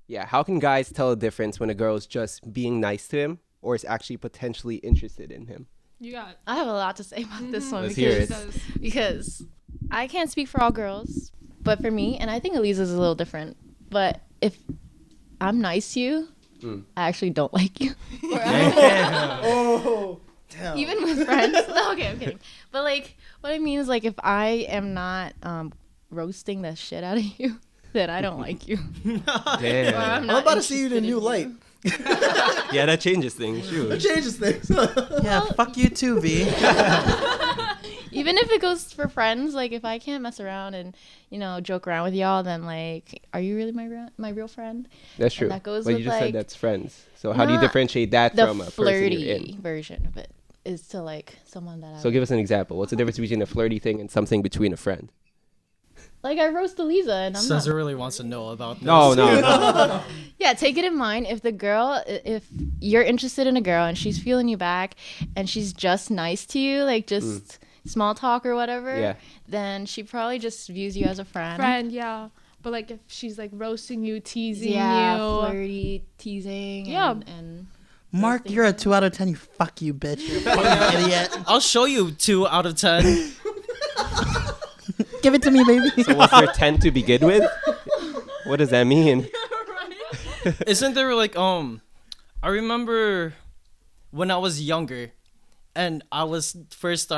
Yeah, how can guys tell a difference when a girl's just being nice to him or is actually potentially interested in him? You got. I have a lot to say about this one Let's hear it. because I can't speak for all girls, but for me, and I think Alyzza's a little different. But if I'm nice to you, I actually don't like you. Oh. Damn. Even with friends. No, okay, I'm kidding. But like, what I mean is like, if I am not roasting the shit out of you, then I don't like you. Damn. I'm I'm about to see you in a new light. Yeah, that changes things. It Shoot. changes things. Yeah, fuck you too, V. Even if it goes for friends, like if I can't mess around and joke around with y'all, then like, are you really my real friend? That's true. that goes but you with, just said like, that's friends. So how do you not differentiate that The from a person you're flirty in? version of it is to like someone that I So give us an example. What's the difference between a flirty thing and something between a friend? like. I roast Alyzza, and I'm not. Cesar really wants to know about this. No. Yeah, take it in mind. If you're interested in a girl and she's feeling you back, and she's just nice to you, like just small talk or whatever, Yeah. then she probably just views you as a friend. Yeah. But like if she's like roasting you, teasing Yeah, you, flirty, teasing. Yeah. and Mark, you're a 2 out of 10. You fuck you, bitch. You're a fucking idiot. I'll show you 2 out of 10. Give it to me, baby. So was there 10 to begin with? What does that mean? Isn't there like I remember when I was younger and I was first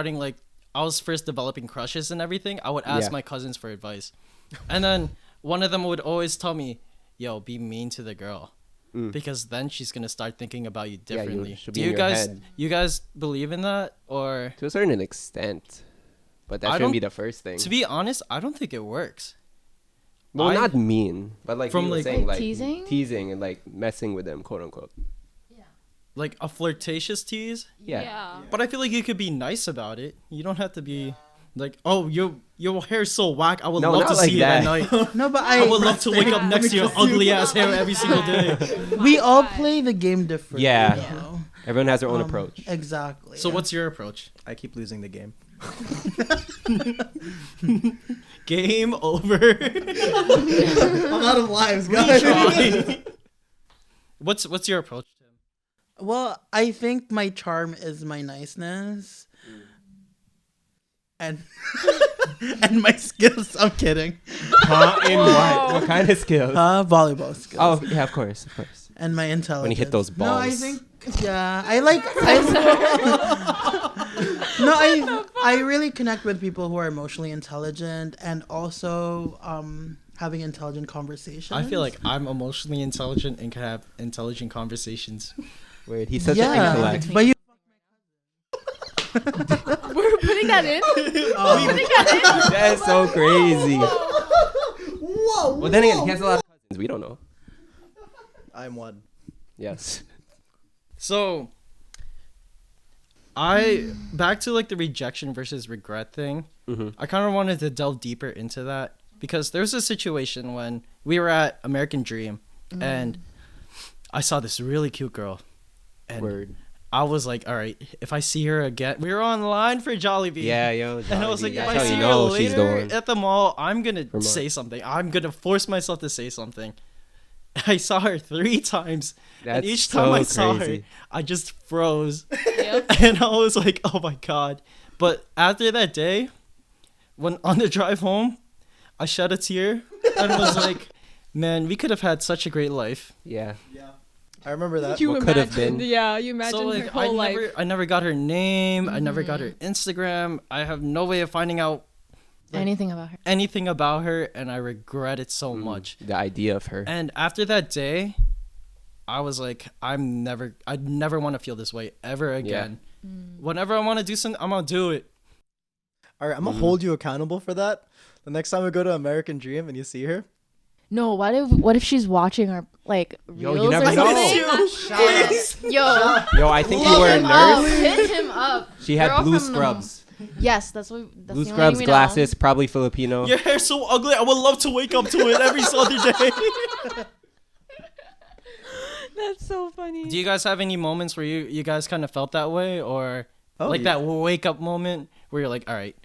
developing crushes and everything, I would ask Yeah. my cousins for advice. And then one of them would always tell me, "Yo, be mean to the girl." Because then she's going to start thinking about you Yeah, differently. she'll Do be in you your guys head. you guys believe in that, or To a certain extent. But that I shouldn't don't- be the first thing. to be honest, I don't think it works. Well, I- not mean, but like From, you were like- saying, Like like teasing? teasing and like messing with them, quote unquote. Like a flirtatious tease? Yeah. But I feel like you could be nice about it. You don't have to be like, "Oh, your hair's so whack. I would No, love not to like see it at that. night. No, but I would love to wake up next to your ugly ass hair every single day." We all play the game differently. Yeah. you know? Everyone has their own approach. Exactly. So what's your approach? I keep losing the game. Game over. I'm out of lives, guys. What's your approach, Tim? Well, I think my charm is my niceness. And and my skills. I'm kidding. Huh? In what? What kind of skills? Volleyball skills. Oh, yeah, of course. And my intelligence. When you hit those No, I balls. think I really connect with people who are emotionally intelligent and also having intelligent conversations. I feel like I'm emotionally intelligent and can have intelligent conversations. Weird. He's such an yeah, intellect. but you we're putting that in. That's so crazy. Whoa. Well, then again, he has a lot of cousins. We don't know. I'm one. Yes. So, back to like the rejection versus regret thing. I kind of wanted to delve deeper into that because there was a situation when we were at American Dream and I saw this really cute girl. And Word. I was like, all right, if I see her again, we were online for Jollibee. Yeah, yo. And I was like, Jollibee. if That's I how see you her know she's the later one. at the mall, I'm going to Mark. say something. I'm going to force myself to say something. I saw her 3 times. That's and each time so I saw crazy. her, I just froze. Yep. And I was like, oh my God. But after that day, when on the drive home, I shed a tear and was like, man, we could have had such a great life. Yeah. I remember that. You What could have imagined, been. yeah, you imagined So her like whole life. I never got her name. I never got her Instagram. I have no way of finding out anything about her. anything about her, and I regret it so much. The idea of her. And after that day, I was like, I'd never want to feel this way ever again. Whenever I want to do something, I'm gonna do it. All right, I'm gonna hold you accountable for that. The next time we go to American Dream and you see her, No, what if she's watching our like Yo, reels you never or know. something? Yo, Yo, I think you hit were a him up. nurse. Hit him up. She had Girl blue from the- scrubs. Yes, that's Blue the only scrubs, thing we glasses, probably Filipino. Your hair's so ugly. I would love to wake up to it every other day. That's so funny. Do you guys have any moments where you guys kind of felt that way, or like that wake up moment where you're like, all right,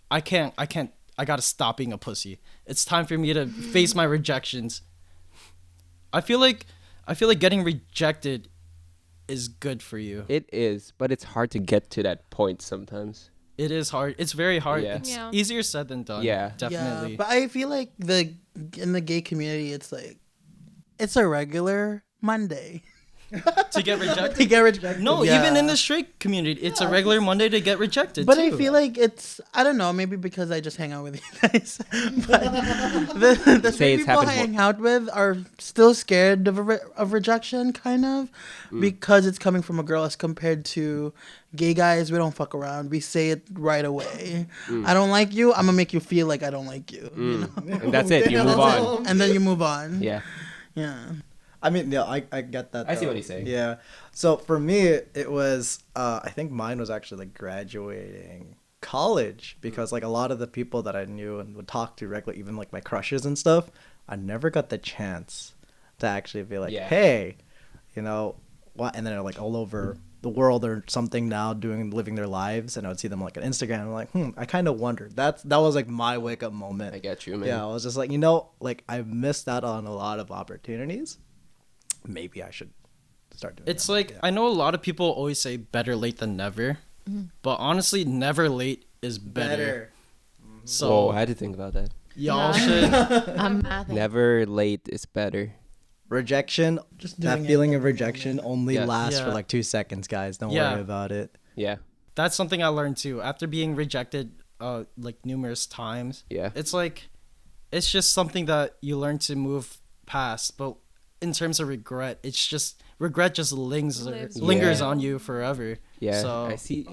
I gotta stop being a pussy. It's time for me to face my rejections. I feel like getting rejected is good for you. It is, but it's hard to get to that point sometimes. It is hard. It's very hard. Yeah. It's Yeah. easier said than done. Yeah. Definitely. Yeah, but I feel like in the gay community, it's like it's a regular Monday To get rejected? to get rejected. No, Yeah. even in the straight community, it's a regular Monday to get rejected. But too. I feel like I don't know, maybe because I just hang out with you guys. But the Say straight it's people I happened hang out with are still scared of rejection, kind of, because it's coming from a girl as compared to gay guys. We don't fuck around. We say it right away. I don't like you. I'm gonna make you feel like I don't like you. You know? And that's it. You move on. And then you move on. Yeah. Yeah. I mean, yeah, I get that. I see though. what he's saying. Yeah. So for me, it was I think mine was actually like graduating college, because like a lot of the people that I knew and would talk to regularly, even like my crushes and stuff, I never got the chance to actually be like, Yeah. hey, you know what? And then they're like all over the world or something now, living their lives, and I would see them like on Instagram. And I'm like, I kind of wondered. That was like my wake up moment. I get you, man. Yeah, I was just like, like I've missed out on a lot of opportunities. Maybe I should start doing It's that. like, I know a lot of people always say better late than never, but honestly, never late is better. So Whoa, I had to think about that. y'all Yeah. should. I'm mathing. Never late is better. Rejection, Just that doing it feeling in of the rejection only Yeah. lasts for Yeah. like 2 seconds, guys. Don't Yeah. worry about it. Yeah. That's something I learned too. After being rejected, like numerous times, Yeah. it's like, it's just something that you learn to move past. But in terms of regret, regret just lingers Yeah. on you forever. Yeah. So I see.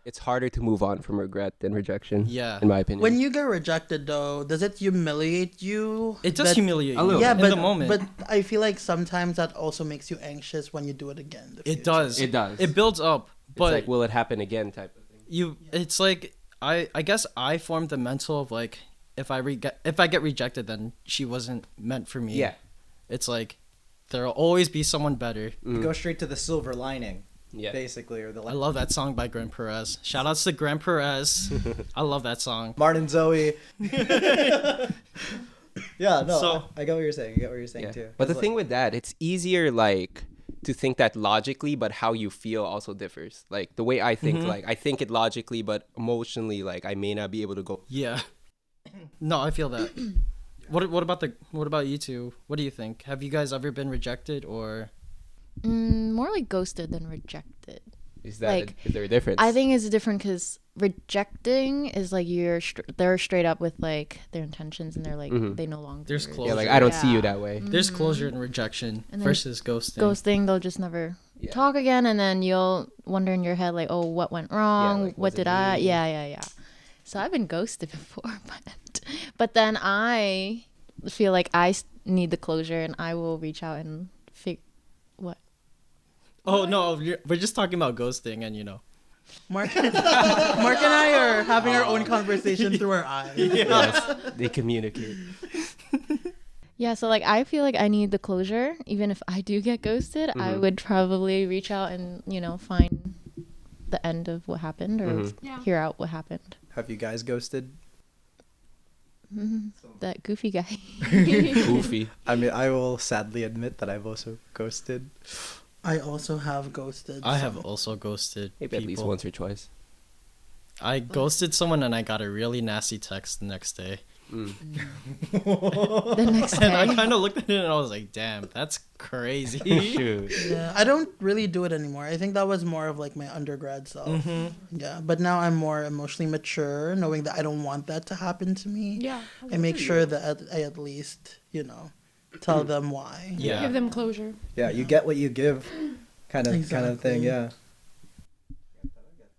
It's harder to move on from regret than rejection. Yeah. In my opinion. When you get rejected, though, does it humiliate you? it does that- humiliate A you little. Yeah, in but the moment. but I feel like sometimes that also makes you anxious when you do it again. in the it future. does. It does. It builds up. it's But like, will it happen again type of thing. it's like I guess I formed the mental of like, if I get rejected, then she wasn't meant for me. Yeah. It's like there'll always be someone better. You go straight to the silver lining, Yeah. basically, or the I love that song by Grand Perez. Shout outs to Grand Perez. I love that song. Martin Zoe. Yeah, no, So- I get what you're saying. I get what you're saying Yeah. too. But the 'Cause, thing with that, it's easier like to think that logically, but how you feel also differs. Like the way I think, like I think it logically, but emotionally, like I may not be able to go. Yeah. No, I feel that. What about you two? What do you think? Have you guys ever been rejected or? More like ghosted than rejected. Is that Like, is there a difference? I think it's different because rejecting is like they're straight up with like their intentions and they're like they no longer. There's Yeah, closure. like I don't see you Yeah. that way. There's closure in rejection And then versus ghosting. Ghosting, they'll just never Yeah. talk again, and then you'll wonder in your head like, oh, what went wrong? like, what was it did I? me? Yeah. So I've been ghosted before, but then I feel like I need the closure, and I will reach out and what. Oh no, we're just talking about ghosting, and Mark and I are having our own conversation through our eyes. Yes, they communicate. Yeah, so like I feel like I need the closure. Even if I do get ghosted, I would probably reach out and find the end of what happened or Yeah. hear out what happened. have you guys ghosted? That goofy guy. Goofy. I mean, I will sadly admit that I've also ghosted. I also have ghosted. I have also ghosted Maybe at least people. once or twice. I ghosted someone and I got a really nasty text the next day. The next And I day. kind of looked at it and I was like, damn, that's crazy. Shoot. Yeah, I don't really do it anymore. I think that was more of like my undergrad self. Yeah, but now I'm more emotionally mature, knowing that I don't want that to happen to me. Yeah. I make sure that I at least, tell them why. Yeah. Give them closure. Yeah, you get what you give, kind of thing. Exactly. Yeah.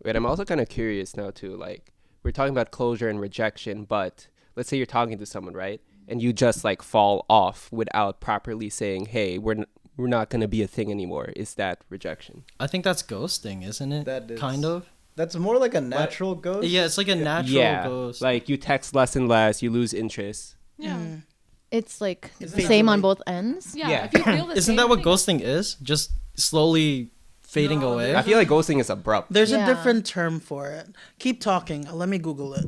Wait, I'm also kind of curious now too. Like, we're talking about closure and rejection, but let's say you're talking to someone, right? and you just like fall off without properly saying, hey, we're not gonna be a thing anymore. Is that rejection? I think that's ghosting, isn't it? That is kind of. That's more like a natural ghost. Yeah, it's like a natural Yeah, ghost. like you text less and less, you lose interest. Yeah. It's like It's the same on basically- both ends. Yeah. Yeah. If you feel the Isn't same that what thing- ghosting is? Just slowly fading No, away. I feel like ghosting is abrupt. There's a Yeah. different term for it. Keep talking. Let me Google it.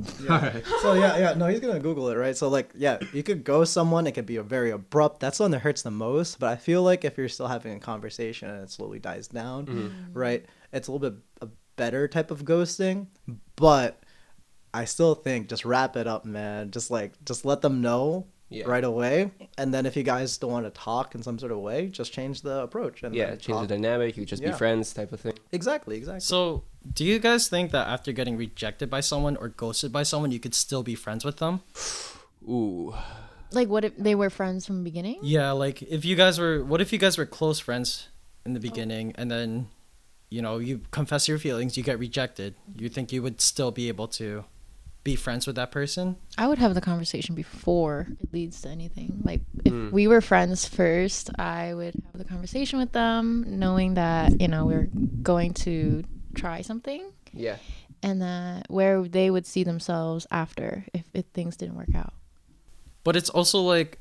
So no, he's gonna Google it, right? So like, yeah, you could ghost someone. It could be a very abrupt. That's the one that hurts the most. But I feel like if you're still having a conversation and it slowly dies down, right? It's a little bit a better type of ghosting. But I still think just wrap it up, man. Just let them know right away. And then if you guys still want to talk in some sort of way, just change the approach. And Yeah, then change the talk. dynamic. You could just be Yeah. friends, type of thing. Exactly. So, do you guys think that after getting rejected by someone or ghosted by someone, you could still be friends with them? Ooh. Like, what if they were friends from the beginning? Yeah, like what if you guys were close friends in the beginning and then, you confess your feelings, you get rejected. You think you would still be able to be friends with that person? I would have the conversation before it leads to anything. Like, if we were friends first, I would have the conversation with them, knowing that, we're going to try something, Yeah. and that where they would see themselves after if things didn't work out. But it's also like,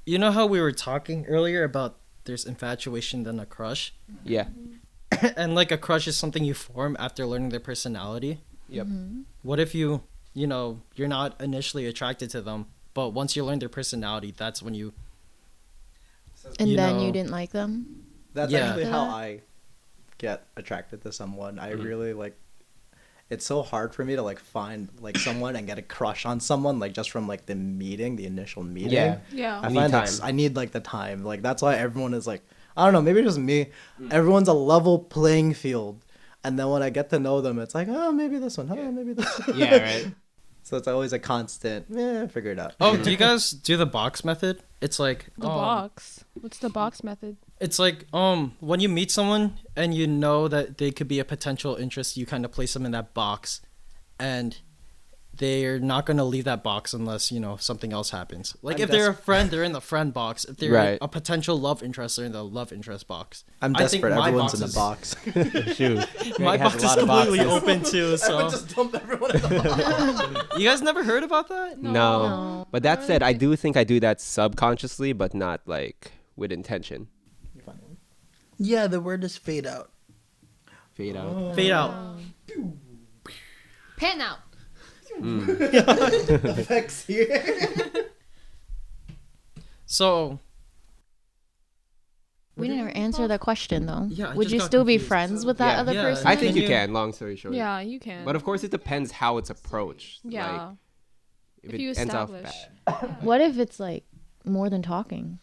you know how we were talking earlier about there's infatuation then a crush? Yeah. And like a crush is something you form after learning their personality. Yep. What if you're not initially attracted to them, but once you learn their personality, that's when you And You then know- you didn't like them? That's Yeah. actually how Yeah. I get attracted to someone. I really like. It's so hard for me to like find like someone and get a crush on someone like just from like the initial meeting. Yeah. Yeah. I You find need like, time. I need like the time. Like that's why everyone is like, I don't know, maybe it's just me. Everyone's a level playing field, and then when I get to know them, it's like, oh, maybe this one, oh, maybe this. One. Yeah, right. So it's always a constant. Figure it out. Oh, do you guys do the box method? It's like The box. What's the box method? It's like when you meet someone and you know that they could be a potential interest, you kind of place them in that box, and they're not gonna leave that box unless something else happens. Like I'm if they're a friend, they're in the friend box. If they're Right. a potential love interest, they're in the love interest box. I'm I think desperate. my Everyone's box in is- the box. Shoot. My Greg has box a is lot of completely boxes. open too. So just dump everyone in the box. you guys never heard about that? No. No. But that said, I do think I do that subconsciously, but not like with intention. Yeah, the word is fade out. Fade out. Fade out. Pan out. Effects here. So We didn't ever answer the question, though. Yeah, I Would just you got still be confused, friends so- with that Yeah. other Yeah, person? I think you you- can, long story short. Yeah, you can. But of course, it depends how it's approached. Yeah. Like, If it you ends off establish. bad. What if it's like more than talking?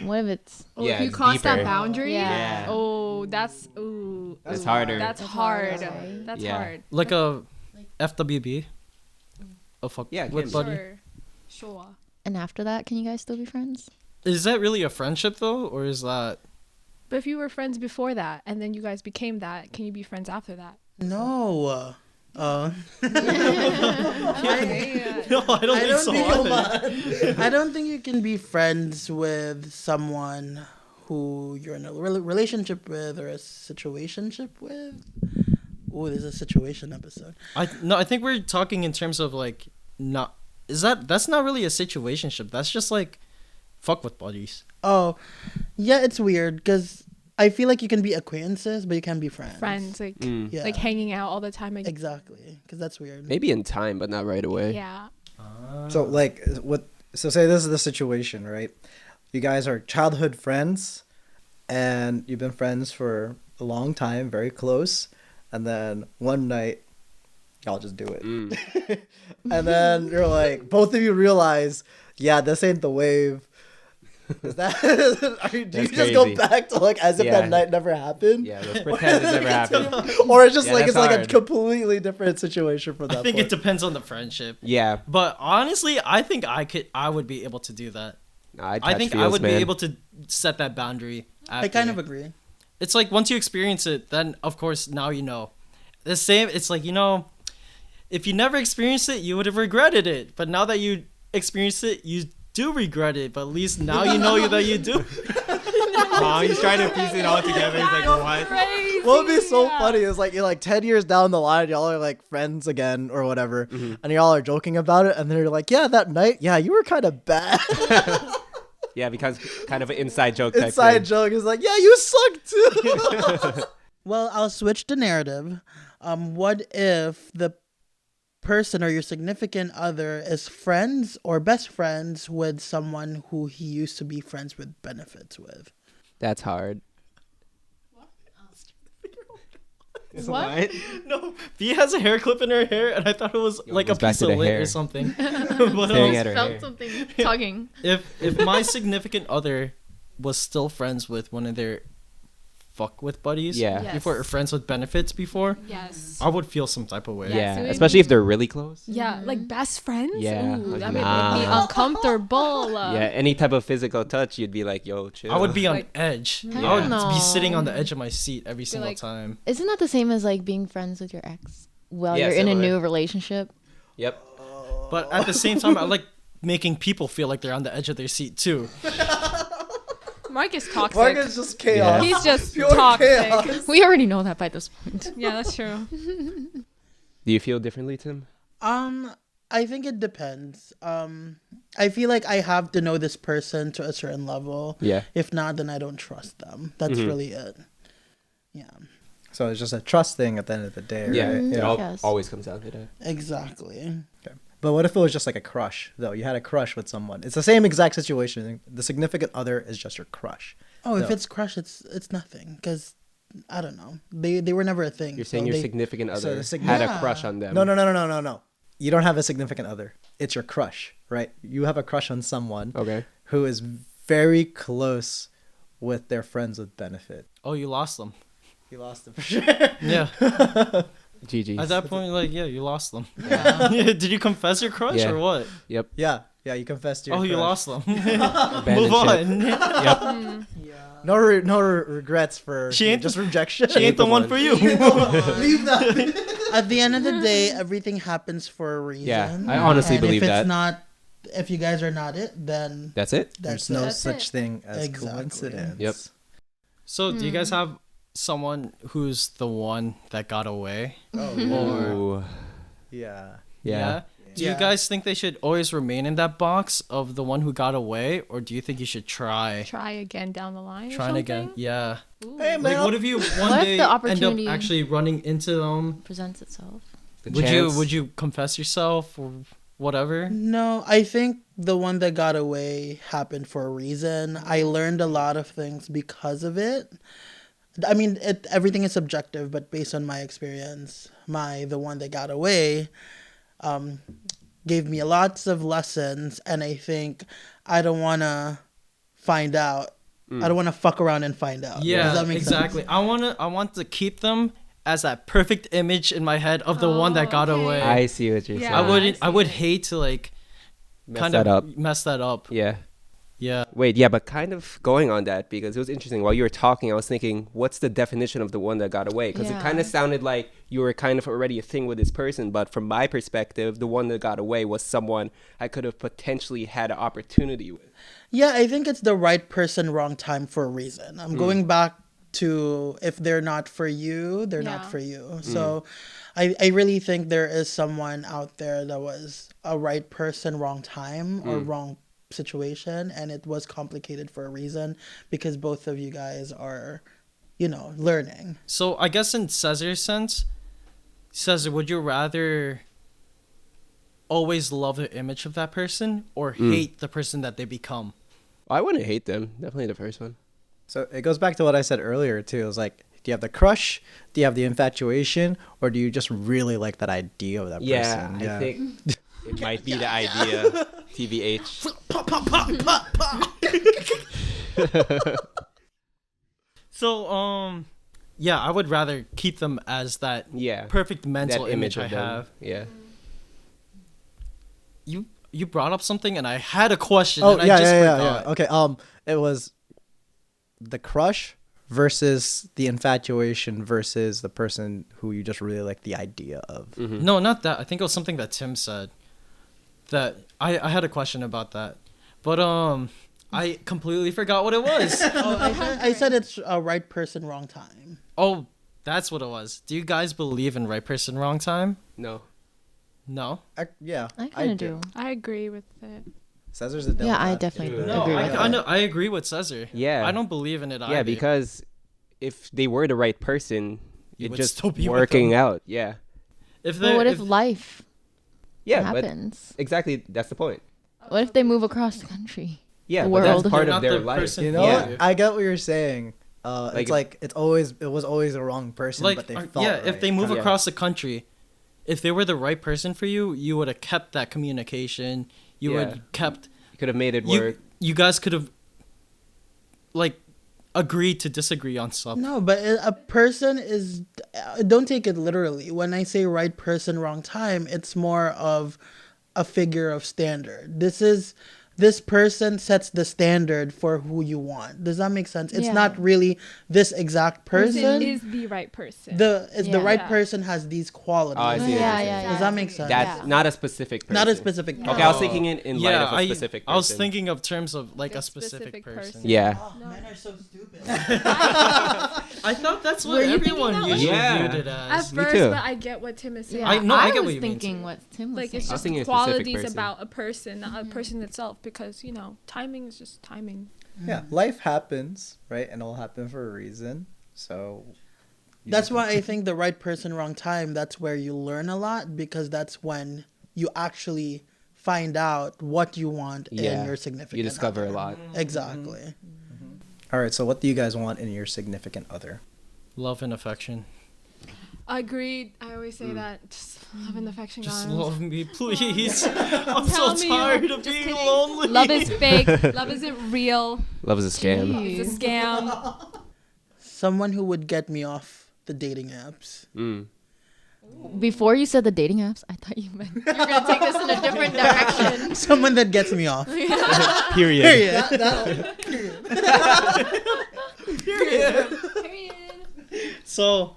What if it's Oh, Yeah, if you it's cross that deeper. boundary. Yeah. Oh, that's ooh. That's ooh, harder. That's That's hard. hard, right? That's Yeah. hard. like a FWB. A fuck Yeah, it with can be. buddy. Sure. Sure. and after that, can you guys still be friends? Is that really a friendship though, or is that? But if you were friends before that and then you guys became that, can you be friends after that? No. No, I don't think so. either. I don't think you can be friends with someone who you're in a relationship with or a situationship with. Oh, there's a situation episode. I think we're talking in terms of like not. That's not really a situationship. That's just like fuck with buddies. Oh, yeah, it's weird because I feel like you can be acquaintances, but you can't be friends. Friends, like Yeah. like hanging out all the time. Like, Exactly, because that's weird. Maybe in time, but not right away. yeah. So like what? So say this is the situation, right? You guys are childhood friends, and you've been friends for a long time, very close, and then one night, y'all just do it, and then you're like, both of you realize, yeah, this ain't the wave. Is that? Do you That's just go crazy. back to like as if Yeah. that night never happened? Yeah, let's pretend it never happened. Or it's just Yeah, like that's it's like a hard. completely different situation from that I think point. it depends on the friendship. Yeah. But honestly, I think I would be able to do that. No, I I think I feels, would man. be able to set that boundary. I kind of agree. It's like once you experience it, then of course now you know. The same. It's like if you never experienced it, you would have regretted it. But now that you experience it, you do regret it, but at least now you know that you do. Oh, he's trying to piece it all together. He's like, what? Crazy. What would be so Yeah. funny is like you're like 10 years down the line, y'all are like friends again or whatever, and y'all are joking about it, and then you're like, yeah, that night, yeah, you were kind of bad. Yeah, because kind of an inside joke type Inside thing. joke is like, yeah, you suck too. Well, I'll switch the narrative. What if the person or your significant other is friends or best friends with someone who he used to be friends with benefits with? That's hard. What? No, V has a hair clip in her hair, and I thought it was like a goes back piece to of the lint hair. or something. But Staring at her Felt hair. something tugging. if my significant other was still friends with one of their fuck with buddies, Yeah. Yes. before or friends with benefits before, Yes. I would feel some type of way. Yeah, so it especially if they're really close. Yeah, like best friends. Yeah, Ooh, like, that would make nah. me uncomfortable. Yeah, any type of physical touch, you'd be like, yo, chill. I would be on Like- edge. Yeah. I would No. be sitting on the edge of my seat every single like- time. Isn't that the same as like being friends with your ex while Yeah, you're in a similar. new relationship? Yep. But at the same time, I like making people feel like they're on the edge of their seat too. Mark is toxic. Mark is just chaos. He's just Pure toxic. chaos. We already know that by this point. Yeah, that's true. Do you feel differently, Tim? I think it depends. I feel like I have to know this person to a certain level. Yeah. If not, then I don't trust them. That's really it. Yeah, So it's just a trust thing at the end of the day, right? Yeah. It all, Yes. always comes down to that. exactly. Okay. But what if it was just like a crush, though? You had a crush with someone. It's the same exact situation. The significant other is just your crush. Oh, if No. it's crush, it's nothing. Because, I don't know. They were never a thing. You're saying so your they- significant So other the had a Yeah. crush on them. No. You don't have a significant other. It's your crush, right? You have a crush on someone Okay. who is very close with their friends with benefit. Oh, you lost them. You lost it for sure. Yeah. GG. At that point, like, yeah, you lost them. Did you confess your crush Yeah. or what? Yep. Yeah, you confessed to your Oh, you crush. lost them. Abandoned Move ship. on. Yep. No regrets for She ain't just rejection. She ain't the one for you. Leave that. At the end of the day, everything happens for a reason. Yeah, I honestly And believe if that. it's not, if you guys are not it, then That's it. that's There's no it. That's such it. thing as Exactly. coincidence. Yep. So, do you guys have someone who's the one that got away? Oh, Ooh. yeah. Yeah. Do you Yeah. guys think they should always remain in that box of the one who got away, or do you think you should try Try again down the line. or trying again? something? Yeah. Hey, Like, what if you one What if day the end opportunity- up actually running into them? Presents itself. The Would chance- you confess yourself or whatever? No, I think the one that got away happened for a reason. I learned a lot of things because of it. I mean, everything is subjective, but based on my experience, the one that got away, gave me lots of lessons, and I think I don't want to find out. I don't want to fuck around and find out. Does Yeah, that make exactly. sense? I want to keep them as that perfect image in my head of the one that got okay. away. I see what you're Yeah. saying. I would hate to like Mess kind that of up. mess that up. Yeah. Yeah. Wait, yeah, but kind of going on that because it was interesting. While you were talking, I was thinking, what's the definition of the one that got away? Because it Yeah. kind of sounded like you were kind of already a thing with this person. But from my perspective, the one that got away was someone I could have potentially had an opportunity with. Yeah, I think it's the right person, wrong time for a reason. I'm going back to if they're not for you, they're not Yeah. for you. So I really think there is someone out there that was a right person, wrong time, or wrong situation, and it was complicated for a reason because both of you guys are, learning. So I guess in Cesar's sense, Cesar, would you rather always love the image of that person or hate the person that they become? I wouldn't hate them. Definitely the first one. So it goes back to what I said earlier too. It was like, do you have the crush? Do you have the infatuation? Or do you just really like that idea of that Yeah, person? I think it might be the idea. TVH. So yeah, I would rather keep them as that Yeah. perfect mental That image I of them. have. Yeah. You brought up something and I had a question Oh and yeah, I just yeah. forgot. Okay. It was the crush versus the infatuation versus the person who you just really like the idea of. No, not that. I think it was something that Tim said. That I had a question about that. But I completely forgot what it was. I said it's a right person, wrong time. Oh, that's what it was. Do you guys believe in right person, wrong time? No. No. Yeah, I kind of do. I agree with it. Cesar's a devil. Yeah, I definitely Dude. No, agree with that. I agree with Cesar. Yeah. I don't believe in it either. Yeah, because if they were the right person, You it would just still be with working them. out. Yeah. if But they what if life Yeah, but happens? exactly that's the point. What if they move across the country? Yeah, The but that's world. part They're of not their the life. person You know, Yeah. what? I get what you're saying. Like It's like it was always a wrong person, like but they yeah, felt if they right. move Yeah. across the country, if they were the right person for you, you would have kept that communication. You Yeah. would have kept You could have made it work. you guys could have like agreed to disagree on stuff. No, but a person is. Don't take it literally. When I say right person, wrong time, it's more of a figure of standard. This person sets the standard for who you want. Does that make sense? It's Yeah. not really this exact person. Is the right person. The Yeah. right Yeah. person has these qualities. Oh, I see what Yeah, you're saying. yeah, Does that make sense? That's Yeah. not a specific person. Not a specific person. Okay, I was thinking it in light of a I- specific person. I was thinking of terms of like A a specific specific person. person. Yeah. Oh, men are so stupid. I thought that's Were what you everyone thinking that usually way? Yeah. viewed it At as. Me first, too. but I get what Tim is saying. Yeah, I get was what you mean, thinking too. what Tim was Like it's saying. I was just thinking a specific qualities person. about a person, not a person itself. Because timing is just timing. Yeah, life happens, right? And it'll happen for a reason. So That's why I think the right person, wrong time, that's where you learn a lot, because that's when you actually find out what you want in Yeah. your significant You discover other. a lot. Exactly. All right, so what do you guys want in your significant other? Love and affection. Agreed. I always say that. Just love and affection, Just guys. love me, please. I'm Tell so me tired you- of just being kidding. lonely. Love is fake. Love isn't real. Love is a scam. Jeez. It's a scam. Someone who would get me off the dating apps. Mm. Before you said the dating apps, I thought you meant you were gonna take this in a different direction. Someone that gets me off. Period. Period. So,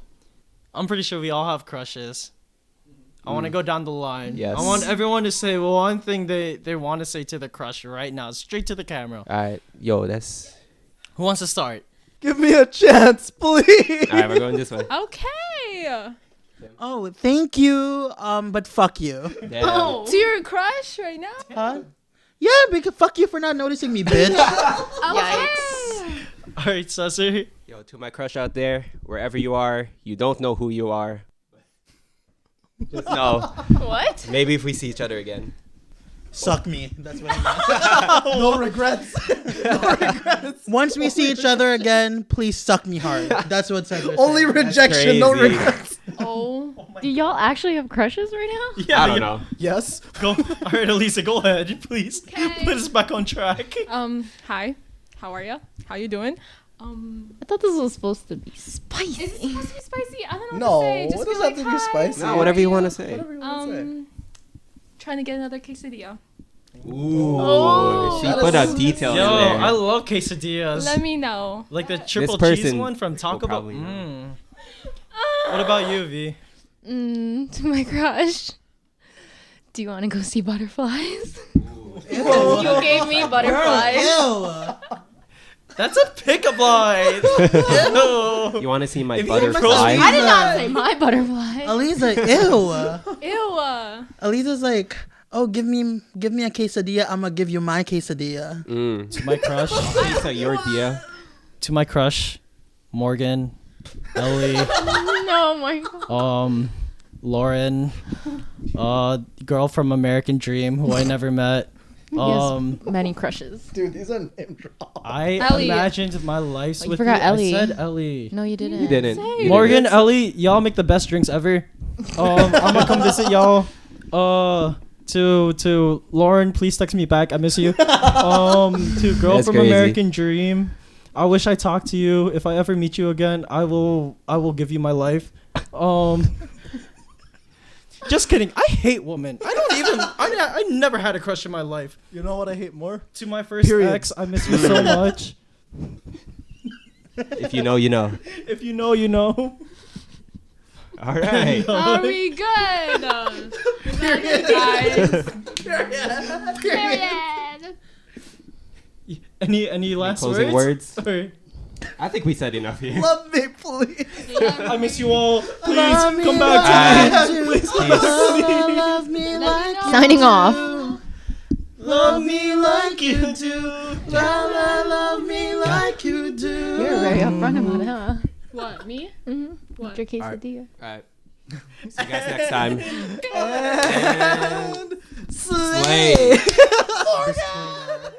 I'm pretty sure we all have crushes. I want to go down the line. Yes. I want everyone to say one thing they want to say to the crush right now, straight to the camera. All right. Yo, that's. Who wants to start? Give me a chance, please. All right, we're going this way. Okay. Oh, thank you. But fuck you. Damn. Oh. So you're a crush right now? Huh? Yeah, because fuck you for not noticing me, bitch. Yikes. All right, Cesar. Yo, to my crush out there, wherever you are, you don't know who you are. Just know, What? maybe if we see each other again. Suck me. That's what I meant. No regrets. Once we see each other again, please suck me hard. That's what Cesar said. Only rejection, no crazy. regrets. Oh. Do y'all actually have crushes right now? Yeah, I don't know. Yes. Go. All right, Alyzza, go ahead, please. Okay. Put us back on track. Hi. How are you? How you doing? I thought this was supposed to be spicy. Is it supposed to be spicy? I don't know No, what to say. Just what be does like, have to be hi. spicy? No, whatever you want to say. Whatever you want to say. Trying to get another quesadilla. Ooh, Oh. she That put is- a detail Yo, in there. I love quesadillas. Let me know. Like the triple This cheese person one from Taco will Bell. probably know. What about you, V? To my crush. Do you want to go see butterflies? Ew. You gave me butterflies. Ew. That's a pickup line. Ew. You want to see my If you butterfly? approach me- I did not say my butterfly. Alyzza, ew. Ew. Alyzza's like, oh, give me a quesadilla. I'm gonna give you my quesadilla. Mm. To my crush. Lisa, your dear. To my crush, Morgan, Ellie, No, my God. Lauren, girl from American Dream who I never met. He has many crushes. Dude, these are name drops. I Ellie. imagined my life Oh, you with forgot you. Ellie. I said Ellie. No, you didn't. You didn't. Say You Morgan, didn't. Ellie, y'all make the best drinks ever. I'm gonna come visit y'all. To Lauren, please text me back. I miss you. To girl That's from crazy. American Dream. I wish I talked to you. If I ever meet you again, I will give you my life. Just kidding. I hate women. I don't even. I never had a crush in my life. You know what I hate more? To my first Period. ex, I miss you so much. If you know, you know. If you know, you know. All right. Are we good? Is that it, guys? Period. Any last closing words? words? Or- I think we said enough here. Love me, please. I miss you all. Please Love me come back like to me. you Please come Peace. back to me. Love me like you Signing do. off. Love me like you do. Love me like you do. You're very upfront about it, huh? What, me? Mm-hmm. What? Your quesadilla. All right. See you guys next time. And Slay. Disclaimer.